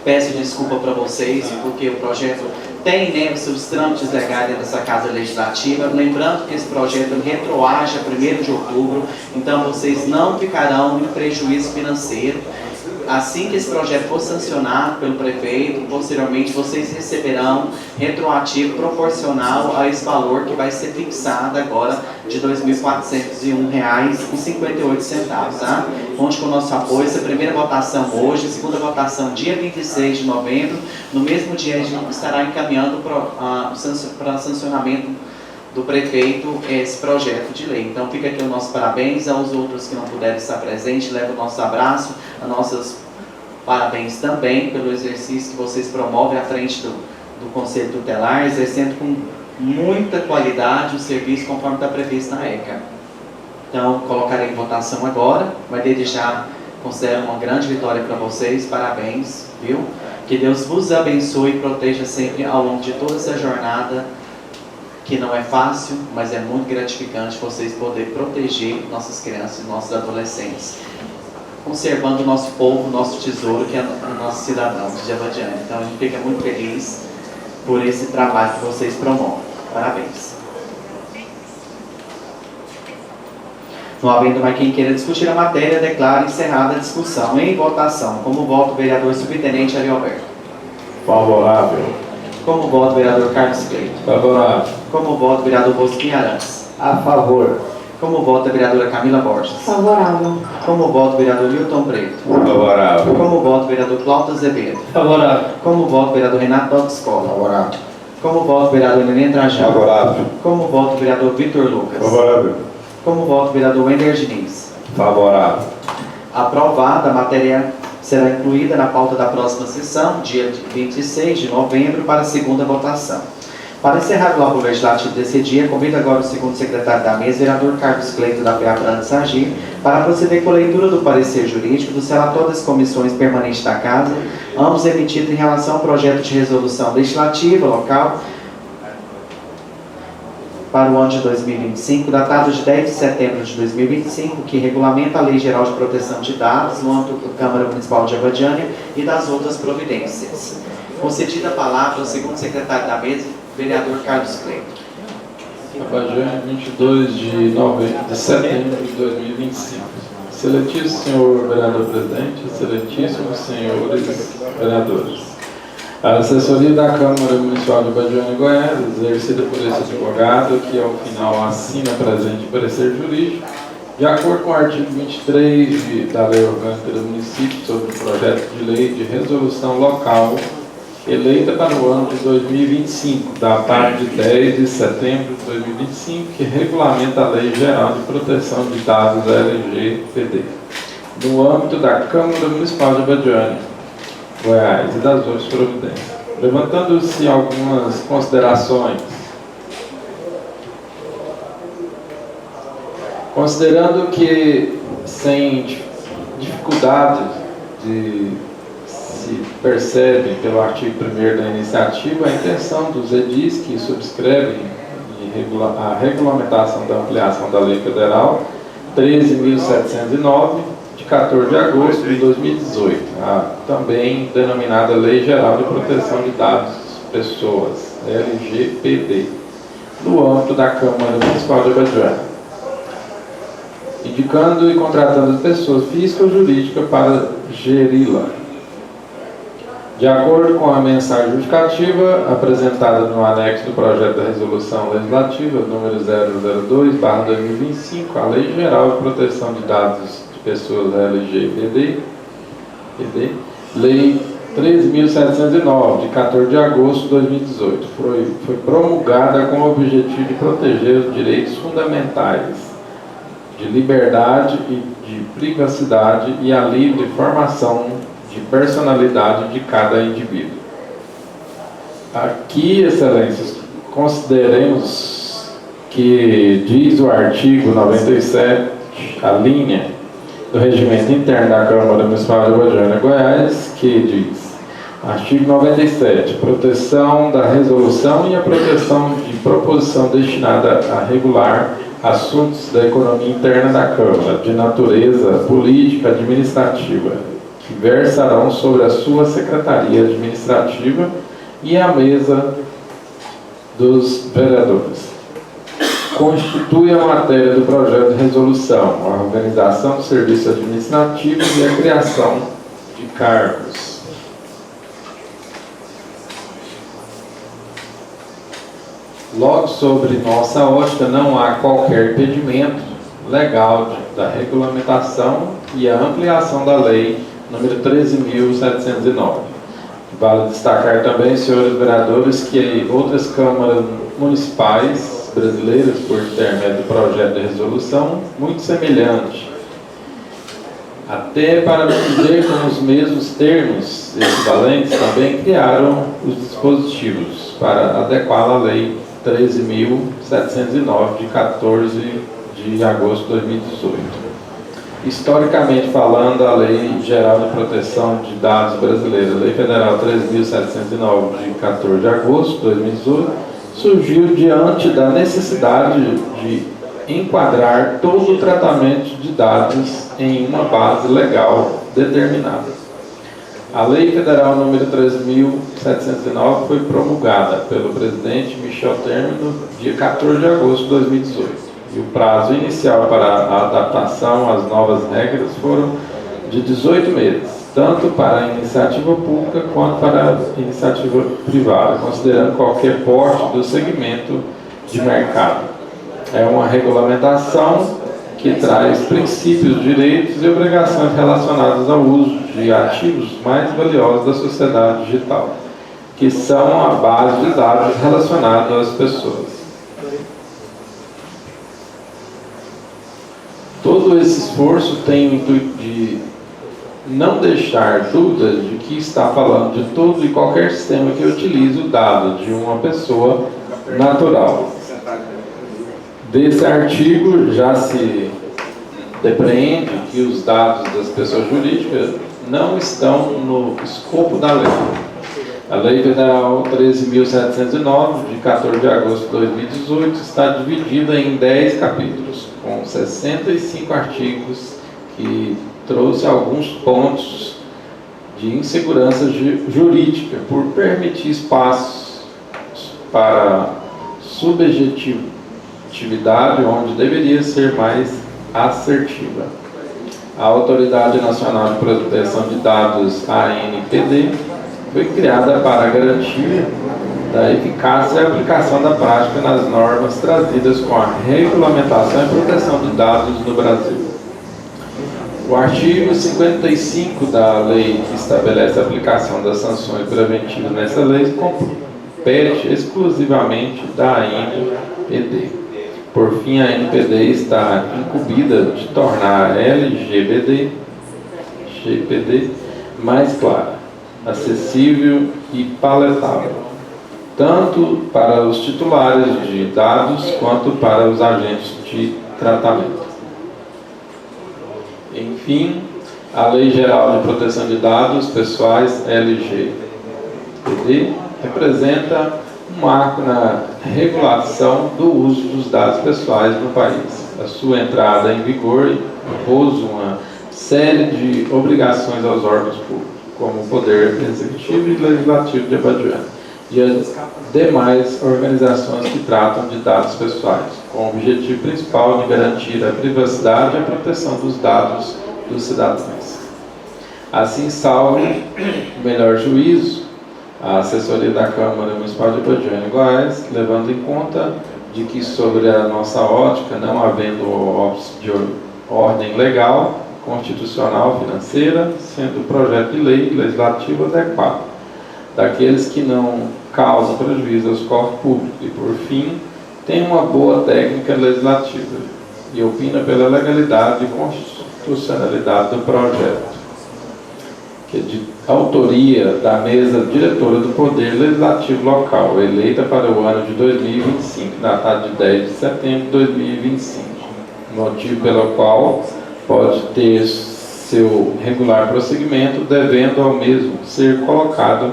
S3: Peço desculpa para vocês, porque o projeto tem, né, os seus trâmites legais dentro dessa Casa Legislativa, lembrando que esse projeto retroage a 1º de outubro, então vocês não ficarão em prejuízo financeiro. Assim que esse projeto for sancionado pelo prefeito, posteriormente vocês receberão retroativo proporcional a esse valor que vai ser fixado agora de R$ 2.401,58, tá? Conte com o nosso apoio. Essa primeira votação hoje, segunda votação dia 26 de novembro. No mesmo dia a gente estará encaminhando para sancionamento do prefeito esse projeto de lei. Então fica aqui o nosso parabéns aos outros que não puderam estar presentes, leva o nosso abraço, a nossos parabéns também pelo exercício que vocês promovem à frente do Conselho Tutelar, exercendo com muita qualidade o serviço conforme está previsto na ECA. Então colocarei em votação agora, mas desde já considero uma grande vitória para vocês, parabéns, viu? Que Deus vos abençoe e proteja sempre ao longo de toda essa jornada, que não é fácil, mas é muito gratificante vocês poderem proteger nossas crianças e nossos adolescentes, conservando o nosso povo, o nosso tesouro, que é o nosso cidadão de Jabadiane. Então a gente fica muito feliz por esse trabalho que vocês promovem. Parabéns. Não havendo mais quem queira discutir a matéria, declaro encerrada a discussão. Em votação, como voto o vereador subtenente Arioberto?
S4: Favorável.
S3: Como voto o vereador Carlos Cleito?
S4: Favorável.
S3: Como voto o vereador Bosquim Arantes?
S2: A favor.
S3: Como voto a vereadora Camila Borges?
S6: Favorável.
S3: Como voto o vereador Milton Preto?
S5: Favorável.
S3: Como voto o vereador Cláudio Azevedo?
S2: Favorável.
S3: Como voto o vereador Renato Alto Escola?
S2: Favorável.
S3: Como voto o vereador Neném Trajano?
S5: Favorável.
S3: Como voto o vereador Vitor Lucas?
S4: Favorável.
S3: Como voto o vereador Wender Diniz?
S5: Favorável.
S3: Aprovada, a matéria será incluída na pauta da próxima sessão, dia 26 de novembro, para a segunda votação. Para encerrar o labor legislativo desse dia, convido agora o segundo secretário da mesa, vereador Carlos Cleito, da PA de Sargir, para proceder com a leitura do parecer jurídico dos relatórios das comissões permanentes da Casa, ambos emitidos em relação ao projeto de resolução legislativa local para o ano de 2025, datado de 10 de setembro de 2025, que regulamenta a Lei Geral de Proteção de Dados no âmbito da Câmara Municipal de Jabadiane e das outras providências. Concedida a palavra ao segundo secretário da mesa, vereador Carlos Cleito.
S1: Jabadiane, 22 de setembro de 2025. Excelentíssimo senhor vereador presidente, excelentíssimos senhores vereadores. A assessoria da Câmara Municipal de Jabadiane, Goiás, exercida por esse advogado, que ao final assina presente parecer jurídico, de acordo com o artigo 23 da Lei Orgânica do Município sobre o projeto de lei de resolução local eleita para o ano de 2025, datado de 10 de setembro de 2025, que regulamenta a Lei Geral de Proteção de Dados LGPD, no âmbito da Câmara Municipal de Jabadiane, Goiás, e das outras providências. Levantando-se algumas considerações. Considerando que, sem dificuldade se percebe pelo artigo 1º da iniciativa, a intenção dos edis que subscrevem a regulamentação da ampliação da Lei Federal 13.709, de 14 de agosto de 2018, também denominada Lei Geral de Proteção de Dados Pessoas, LGPD, no âmbito da Câmara Municipal de Jabadiane, indicando e contratando pessoas físicas ou jurídicas para geri-la. De acordo com a mensagem justificativa apresentada no anexo do projeto da resolução legislativa número 002/2025, a Lei Geral de Proteção de Dados de Pessoas LGPD, Lei 13.709, de 14 de agosto de 2018, foi promulgada com o objetivo de proteger os direitos fundamentais de liberdade e de privacidade e a livre formação de personalidade de cada indivíduo. Aqui, excelências, consideremos que diz o artigo 97, a linha do regimento interno da Câmara Municipal de Abadiânia, Goiás, que diz: artigo 97, proteção da resolução e a proteção de proposição destinada a regular assuntos da economia interna da Câmara, de natureza política administrativa, que versarão sobre a sua secretaria administrativa e a mesa dos vereadores. Constitui a matéria do projeto de resolução, a organização do serviço administrativo e a criação de cargos. Logo, sobre nossa ótica, não há qualquer impedimento legal da regulamentação e a ampliação da lei número 13.709. Vale destacar também, senhores vereadores, que outras câmaras municipais brasileiras, por intermédio do projeto de resolução, muito semelhante, até para não dizer com os mesmos termos equivalentes, também criaram os dispositivos para adequar a lei 13.709, de 14 de agosto de 2018. Historicamente falando, a Lei Geral de Proteção de Dados Brasileira, Lei Federal 13.709, de 14 de agosto de 2018, surgiu diante da necessidade de enquadrar todo o tratamento de dados em uma base legal determinada. A Lei Federal número 13.709 foi promulgada pelo presidente Michel Temer no dia 14 de agosto de 2018. E o prazo inicial para a adaptação às novas regras foram de 18 meses, tanto para a iniciativa pública quanto para a iniciativa privada, considerando qualquer porte do segmento de mercado. É uma regulamentação que traz princípios, direitos e obrigações relacionados ao uso de ativos mais valiosos da sociedade digital, que são a base de dados relacionados às pessoas. Todo esse esforço tem o intuito de não deixar dúvidas de que está falando de todo e qualquer sistema que utilize o dado de uma pessoa natural. Desse artigo já se depreende que os dados das pessoas jurídicas não estão no escopo da lei. A Lei Federal 13.709, de 14 de agosto de 2018, está dividida em 10 capítulos, com 65 artigos, que trouxe alguns pontos de insegurança jurídica por permitir espaços para subjetividade onde deveria ser mais assertiva. A Autoridade Nacional de Proteção de Dados, ANPD, foi criada para garantir da eficácia e aplicação da prática nas normas trazidas com a regulamentação e proteção de dados no Brasil. O artigo 55 da lei, que estabelece a aplicação das sanções preventivas nessa lei, compete exclusivamente da ANPD. Por fim, a ANPD está incumbida de tornar a LGPD mais clara, acessível e palatável, tanto para os titulares de dados quanto para os agentes de tratamento. Enfim, a Lei Geral de Proteção de Dados Pessoais, LGPD, representa um marco na regulação do uso dos dados pessoais no país. A sua entrada em vigor impôs uma série de obrigações aos órgãos públicos, como o Poder Executivo e Legislativo de Abadiânia, e as demais organizações que tratam de dados pessoais, com o objetivo principal de garantir a privacidade e a proteção dos dados dos cidadãos. Assim, salvo o melhor juízo, a assessoria da Câmara Municipal de Abadiânia, Goiás, levando em conta de que, sobre a nossa ótica, não havendo óbice de ordem legal, constitucional, financeira, sendo o projeto de lei legislativo adequado, daqueles que não causam prejuízo aos cofres públicos e, por fim, tem uma boa técnica legislativa e opina pela legalidade e constitucionalidade do projeto, que é de autoria da mesa diretora do Poder Legislativo Local, eleita para o ano de 2025, datado de 10 de setembro de 2025, motivo pelo qual pode ter seu regular prosseguimento, devendo ao mesmo ser colocado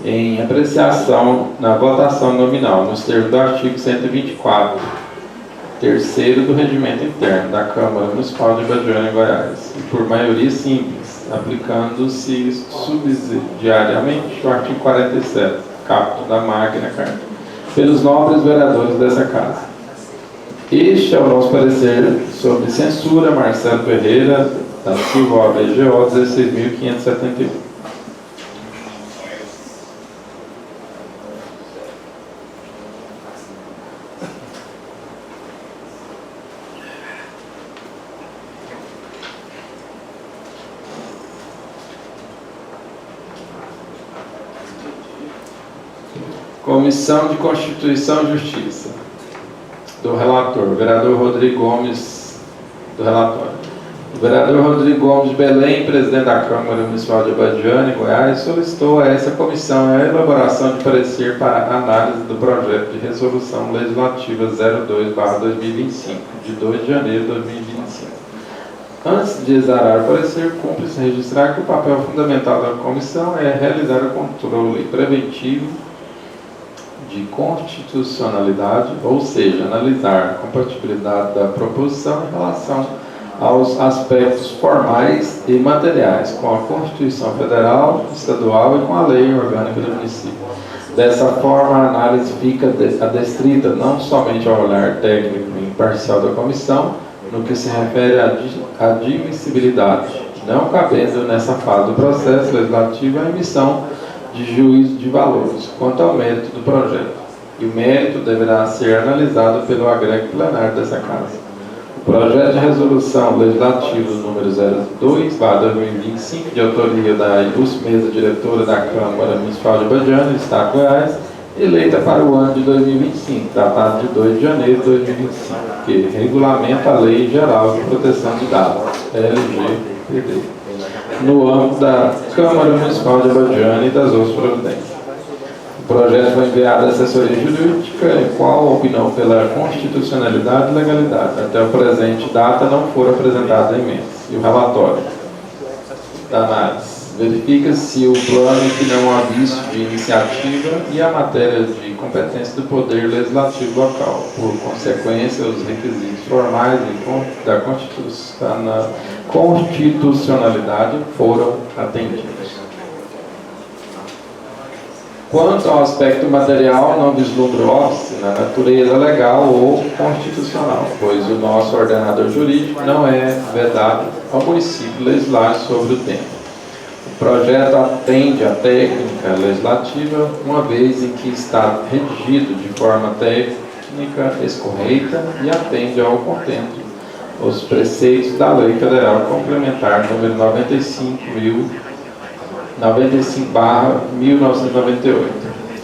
S1: em apreciação na votação nominal, nos termos do artigo 124, terceiro do Regimento Interno da Câmara Municipal de Ibajoana, Goiás, e por maioria simples, aplicando-se subsidiariamente o artigo 47, caput da Magna Carta, pelos nobres vereadores dessa Casa. Este é o nosso parecer sobre censura. Marcelo Ferreira da Silva, BGO 16.571. Comissão de Constituição e Justiça. Do relator, vereador Rodrigo Gomes, do relatório. O vereador Rodrigo Gomes de Belém, presidente da Câmara Municipal de Ibajoana, Goiás, solicitou a essa comissão a elaboração de parecer para análise do projeto de resolução legislativa 02/2025, de 2 de janeiro de 2025. Antes de exarar o parecer, cumpre-se registrar que o papel fundamental da comissão é realizar o controle preventivo de constitucionalidade, ou seja, analisar a compatibilidade da proposição em relação aos aspectos formais e materiais com a Constituição Federal, Estadual e com a Lei Orgânica do Município. Dessa forma, a análise fica adestrita não somente ao olhar técnico e imparcial da comissão, no que se refere à admissibilidade, não cabendo nessa fase do processo legislativo a emissão de juízo de valores quanto ao mérito do projeto, e o mérito deverá ser analisado pelo agrégio plenário dessa Casa. O projeto de resolução legislativa número 02/2025, de autoria da ilustre mesa diretora da Câmara Municipal de Ibajoana, Estado de Goiás, eleita para o ano de 2025, datado de 2 de janeiro de 2025, que regulamenta a Lei Geral de Proteção de Dados, LGPD, no âmbito da Câmara Municipal de Ibajoana e das outras providências. O projeto foi enviado à assessoria jurídica, em qual a opinião pela constitucionalidade e legalidade. Até o presente data não foram apresentadas emendas. E o relatório da análise. Verifica se o plano que não há vício de iniciativa e a matéria de competência do Poder Legislativo Local. Por consequência, os requisitos formais da constitucionalidade foram atendidos. Quanto ao aspecto material, não vislumbra óbice na natureza legal ou constitucional, pois o nosso ordenador jurídico não é vedado ao município legislar sobre o tema. O projeto atende à técnica legislativa, uma vez em que está redigido de forma técnica escorreita e atende ao contento os preceitos da Lei Federal Complementar número 95/1998.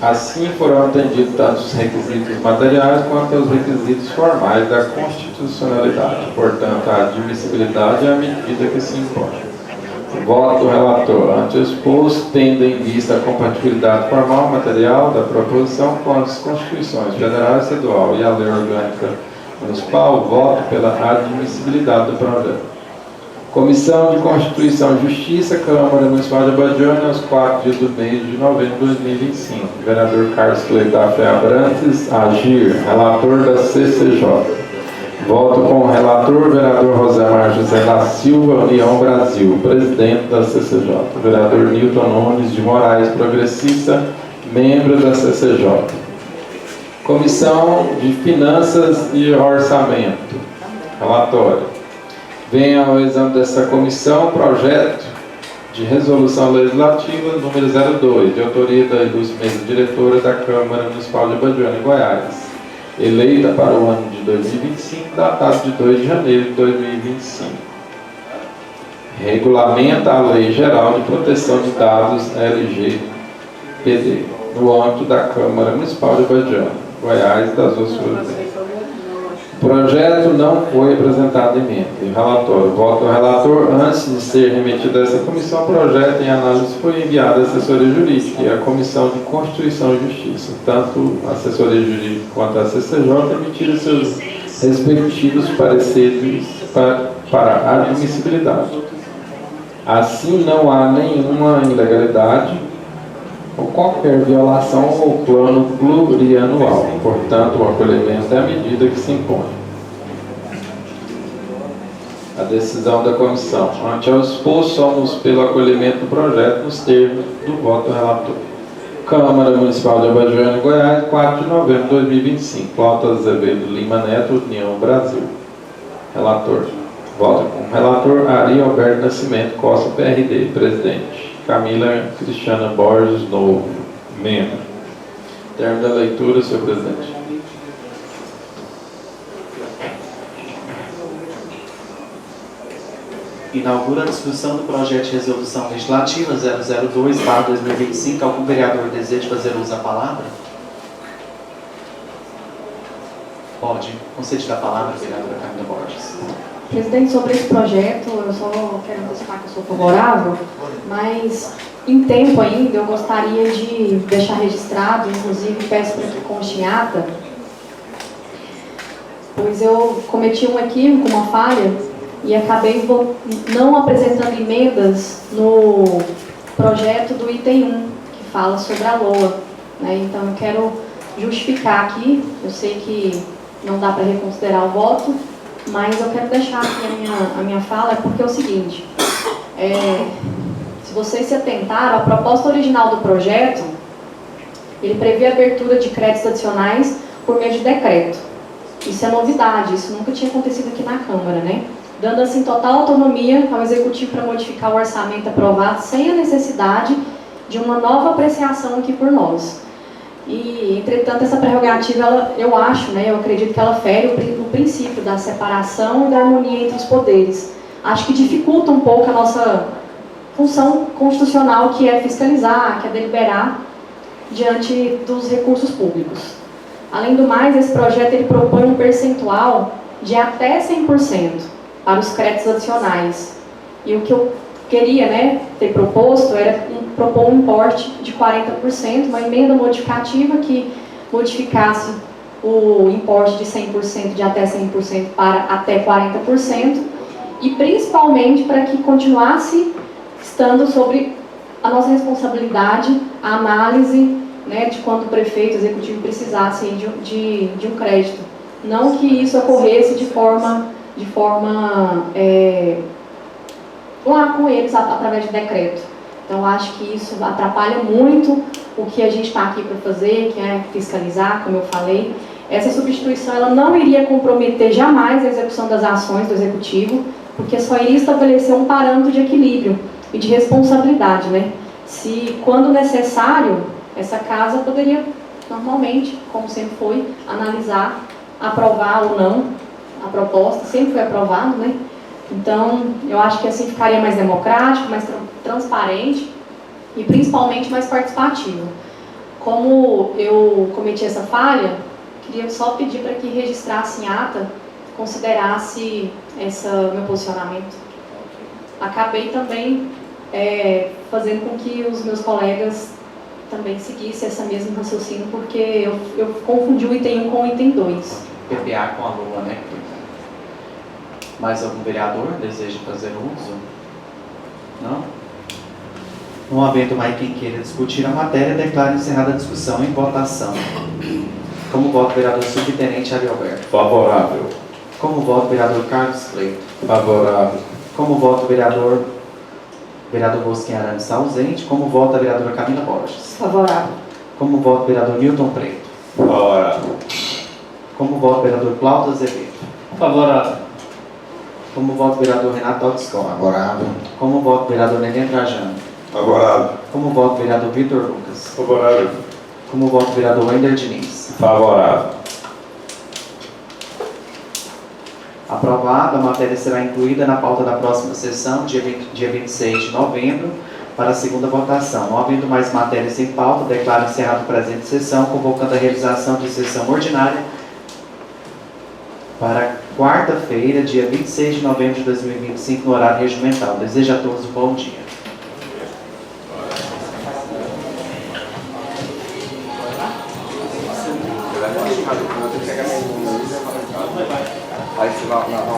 S1: Assim foram atendidos tanto os requisitos materiais quanto os requisitos formais da constitucionalidade, portanto a admissibilidade é a medida que se impõe. Voto do relator. Ante o exposto, tendo em vista a compatibilidade formal material da proposição com as Constituições Federal e Estadual e a Lei Orgânica Municipal, voto pela admissibilidade do projeto. Comissão de Constituição e Justiça, Câmara Municipal de Ibajoana, aos 4 dias do mês de novembro de 2025. Vereador Carlos Cleide da Fé Abrantes, agir. Relator da CCJ. Voto com o relator, vereador Rosemar José da Silva, União Brasil, presidente da CCJ. Vereador Nilton Nunes de Moraes, progressista, membro da CCJ. Comissão de Finanças e Orçamento. Relatório. Venha ao exame dessa comissão o projeto de resolução legislativa número 02, de autoria da ilustre mesa diretora da Câmara Municipal de Ibajoana, Goiás, eleita para o ano de 2025, datado de 2 de janeiro de 2025. Regulamenta a Lei Geral de Proteção de Dados, LGPD, no âmbito da Câmara Municipal de Ibajoana, Goiás e das outras províncias. O projeto não foi apresentado emenda. E o relatório. Voto ao relator. Antes de ser remetido a essa comissão, o projeto em análise foi enviado à assessoria jurídica e à Comissão de Constituição e Justiça. Tanto a assessoria jurídica quanto a CCJ emitiram seus respectivos pareceres para a admissibilidade. Assim, não há nenhuma ilegalidade ou qualquer violação ao plano plurianual. Portanto, o acolhimento é a medida que se impõe. A decisão da comissão. Ante ao exposto, somos pelo acolhimento do projeto nos termos do voto do relator. Câmara Municipal de Abadiânia, Goiás, 4 de novembro de 2025. Cláudio Azevedo Lima Neto, União Brasil. Relator. Voto com o relator Ari Alberto Nascimento Costa, PRD. Presidente. Camila Cristiana Borges Novo, membro. Termo da leitura, senhor presidente.
S3: Inaugura a discussão do projeto de resolução legislativa 002/2025. Algum vereador deseja fazer uso da palavra? Pode. Concedida a palavra, vereadora Camila Borges.
S6: Presidente, sobre esse projeto, eu só quero antecipar que eu sou favorável, mas em tempo ainda eu gostaria de deixar registrado, inclusive peço para que conste em ata, pois eu cometi um equívoco, uma falha, e acabei não apresentando emendas no projeto do item 1, que fala sobre a LOA. Né? Então eu quero justificar aqui, eu sei que não dá para reconsiderar o voto, mas eu quero deixar aqui a minha fala, porque é o seguinte, se vocês se atentaram, a proposta original do projeto, ele prevê a abertura de créditos adicionais por meio de decreto. Isso é novidade, isso nunca tinha acontecido aqui na Câmara, né? Dando assim total autonomia ao Executivo para modificar o orçamento aprovado sem a necessidade de uma nova apreciação aqui por nós. E, entretanto, essa prerrogativa, eu acho, né, eu acredito que ela fere o princípio da separação e da harmonia entre os poderes. Acho que dificulta um pouco a nossa função constitucional, que é fiscalizar, que é deliberar diante dos recursos públicos. Além do mais, esse projeto ele propõe um percentual de até 100% para os créditos adicionais. E o que eu queria, né, ter proposto era propor um importe de 40%, uma emenda modificativa que modificasse o importe de 100% de até 100% para até 40%, e principalmente para que continuasse estando sobre a nossa responsabilidade a análise, né, de quando o prefeito, o executivo precisasse de um crédito. Não que isso ocorresse de forma lá com eles através de decreto. Então acho que isso atrapalha muito o que a gente está aqui para fazer, que é fiscalizar, como eu falei. Essa substituição ela não iria comprometer jamais a execução das ações do executivo, porque só iria estabelecer um parâmetro de equilíbrio e de responsabilidade, né? Se quando necessário, essa casa poderia normalmente, como sempre foi, analisar, aprovar ou não a proposta, sempre foi aprovado, né? Então, eu acho que assim ficaria mais democrático, mais transparente e principalmente mais participativo. Como eu cometi essa falha, queria só pedir para que registrasse em ata, considerasse meu posicionamento. Acabei também fazendo com que os meus colegas também seguissem esse mesmo raciocínio, porque eu confundi o item 1 com o item 2.
S3: PPA com a LOA, né? Mais algum vereador deseja fazer uso? Não? Não havendo mais quem queira discutir a matéria, declaro encerrada a discussão em votação. Como voto, vereador subtenente Ari Alberto.
S4: Favorável.
S3: Como voto, vereador Carlos Cleito.
S4: Favorável.
S3: Como voto, vereador Bosquim Arantes ausente. Como voto, a vereadora Camila Borges.
S6: Favorável.
S3: Como voto, vereador Newton Preto.
S5: Favorável.
S3: Como voto, vereador Cláudio Azevedo.
S7: Favorável.
S3: Como voto, vereador Renato Altscon.
S2: Favorável.
S3: Como voto, vereador Neném Trajano.
S5: Favorável.
S3: Como voto, vereador Vitor Lucas.
S4: Favorável.
S3: Como voto, vereador Wender Diniz.
S5: Favorável.
S3: Aprovado, a matéria será incluída na pauta da próxima sessão, dia 26 de novembro, para a segunda votação. Não havendo mais matérias em pauta, declaro encerrado a presente sessão, convocando a realização de sessão ordinária para quarta-feira, dia 26 de novembro de 2025, no horário regimental. Desejo a todos um bom dia.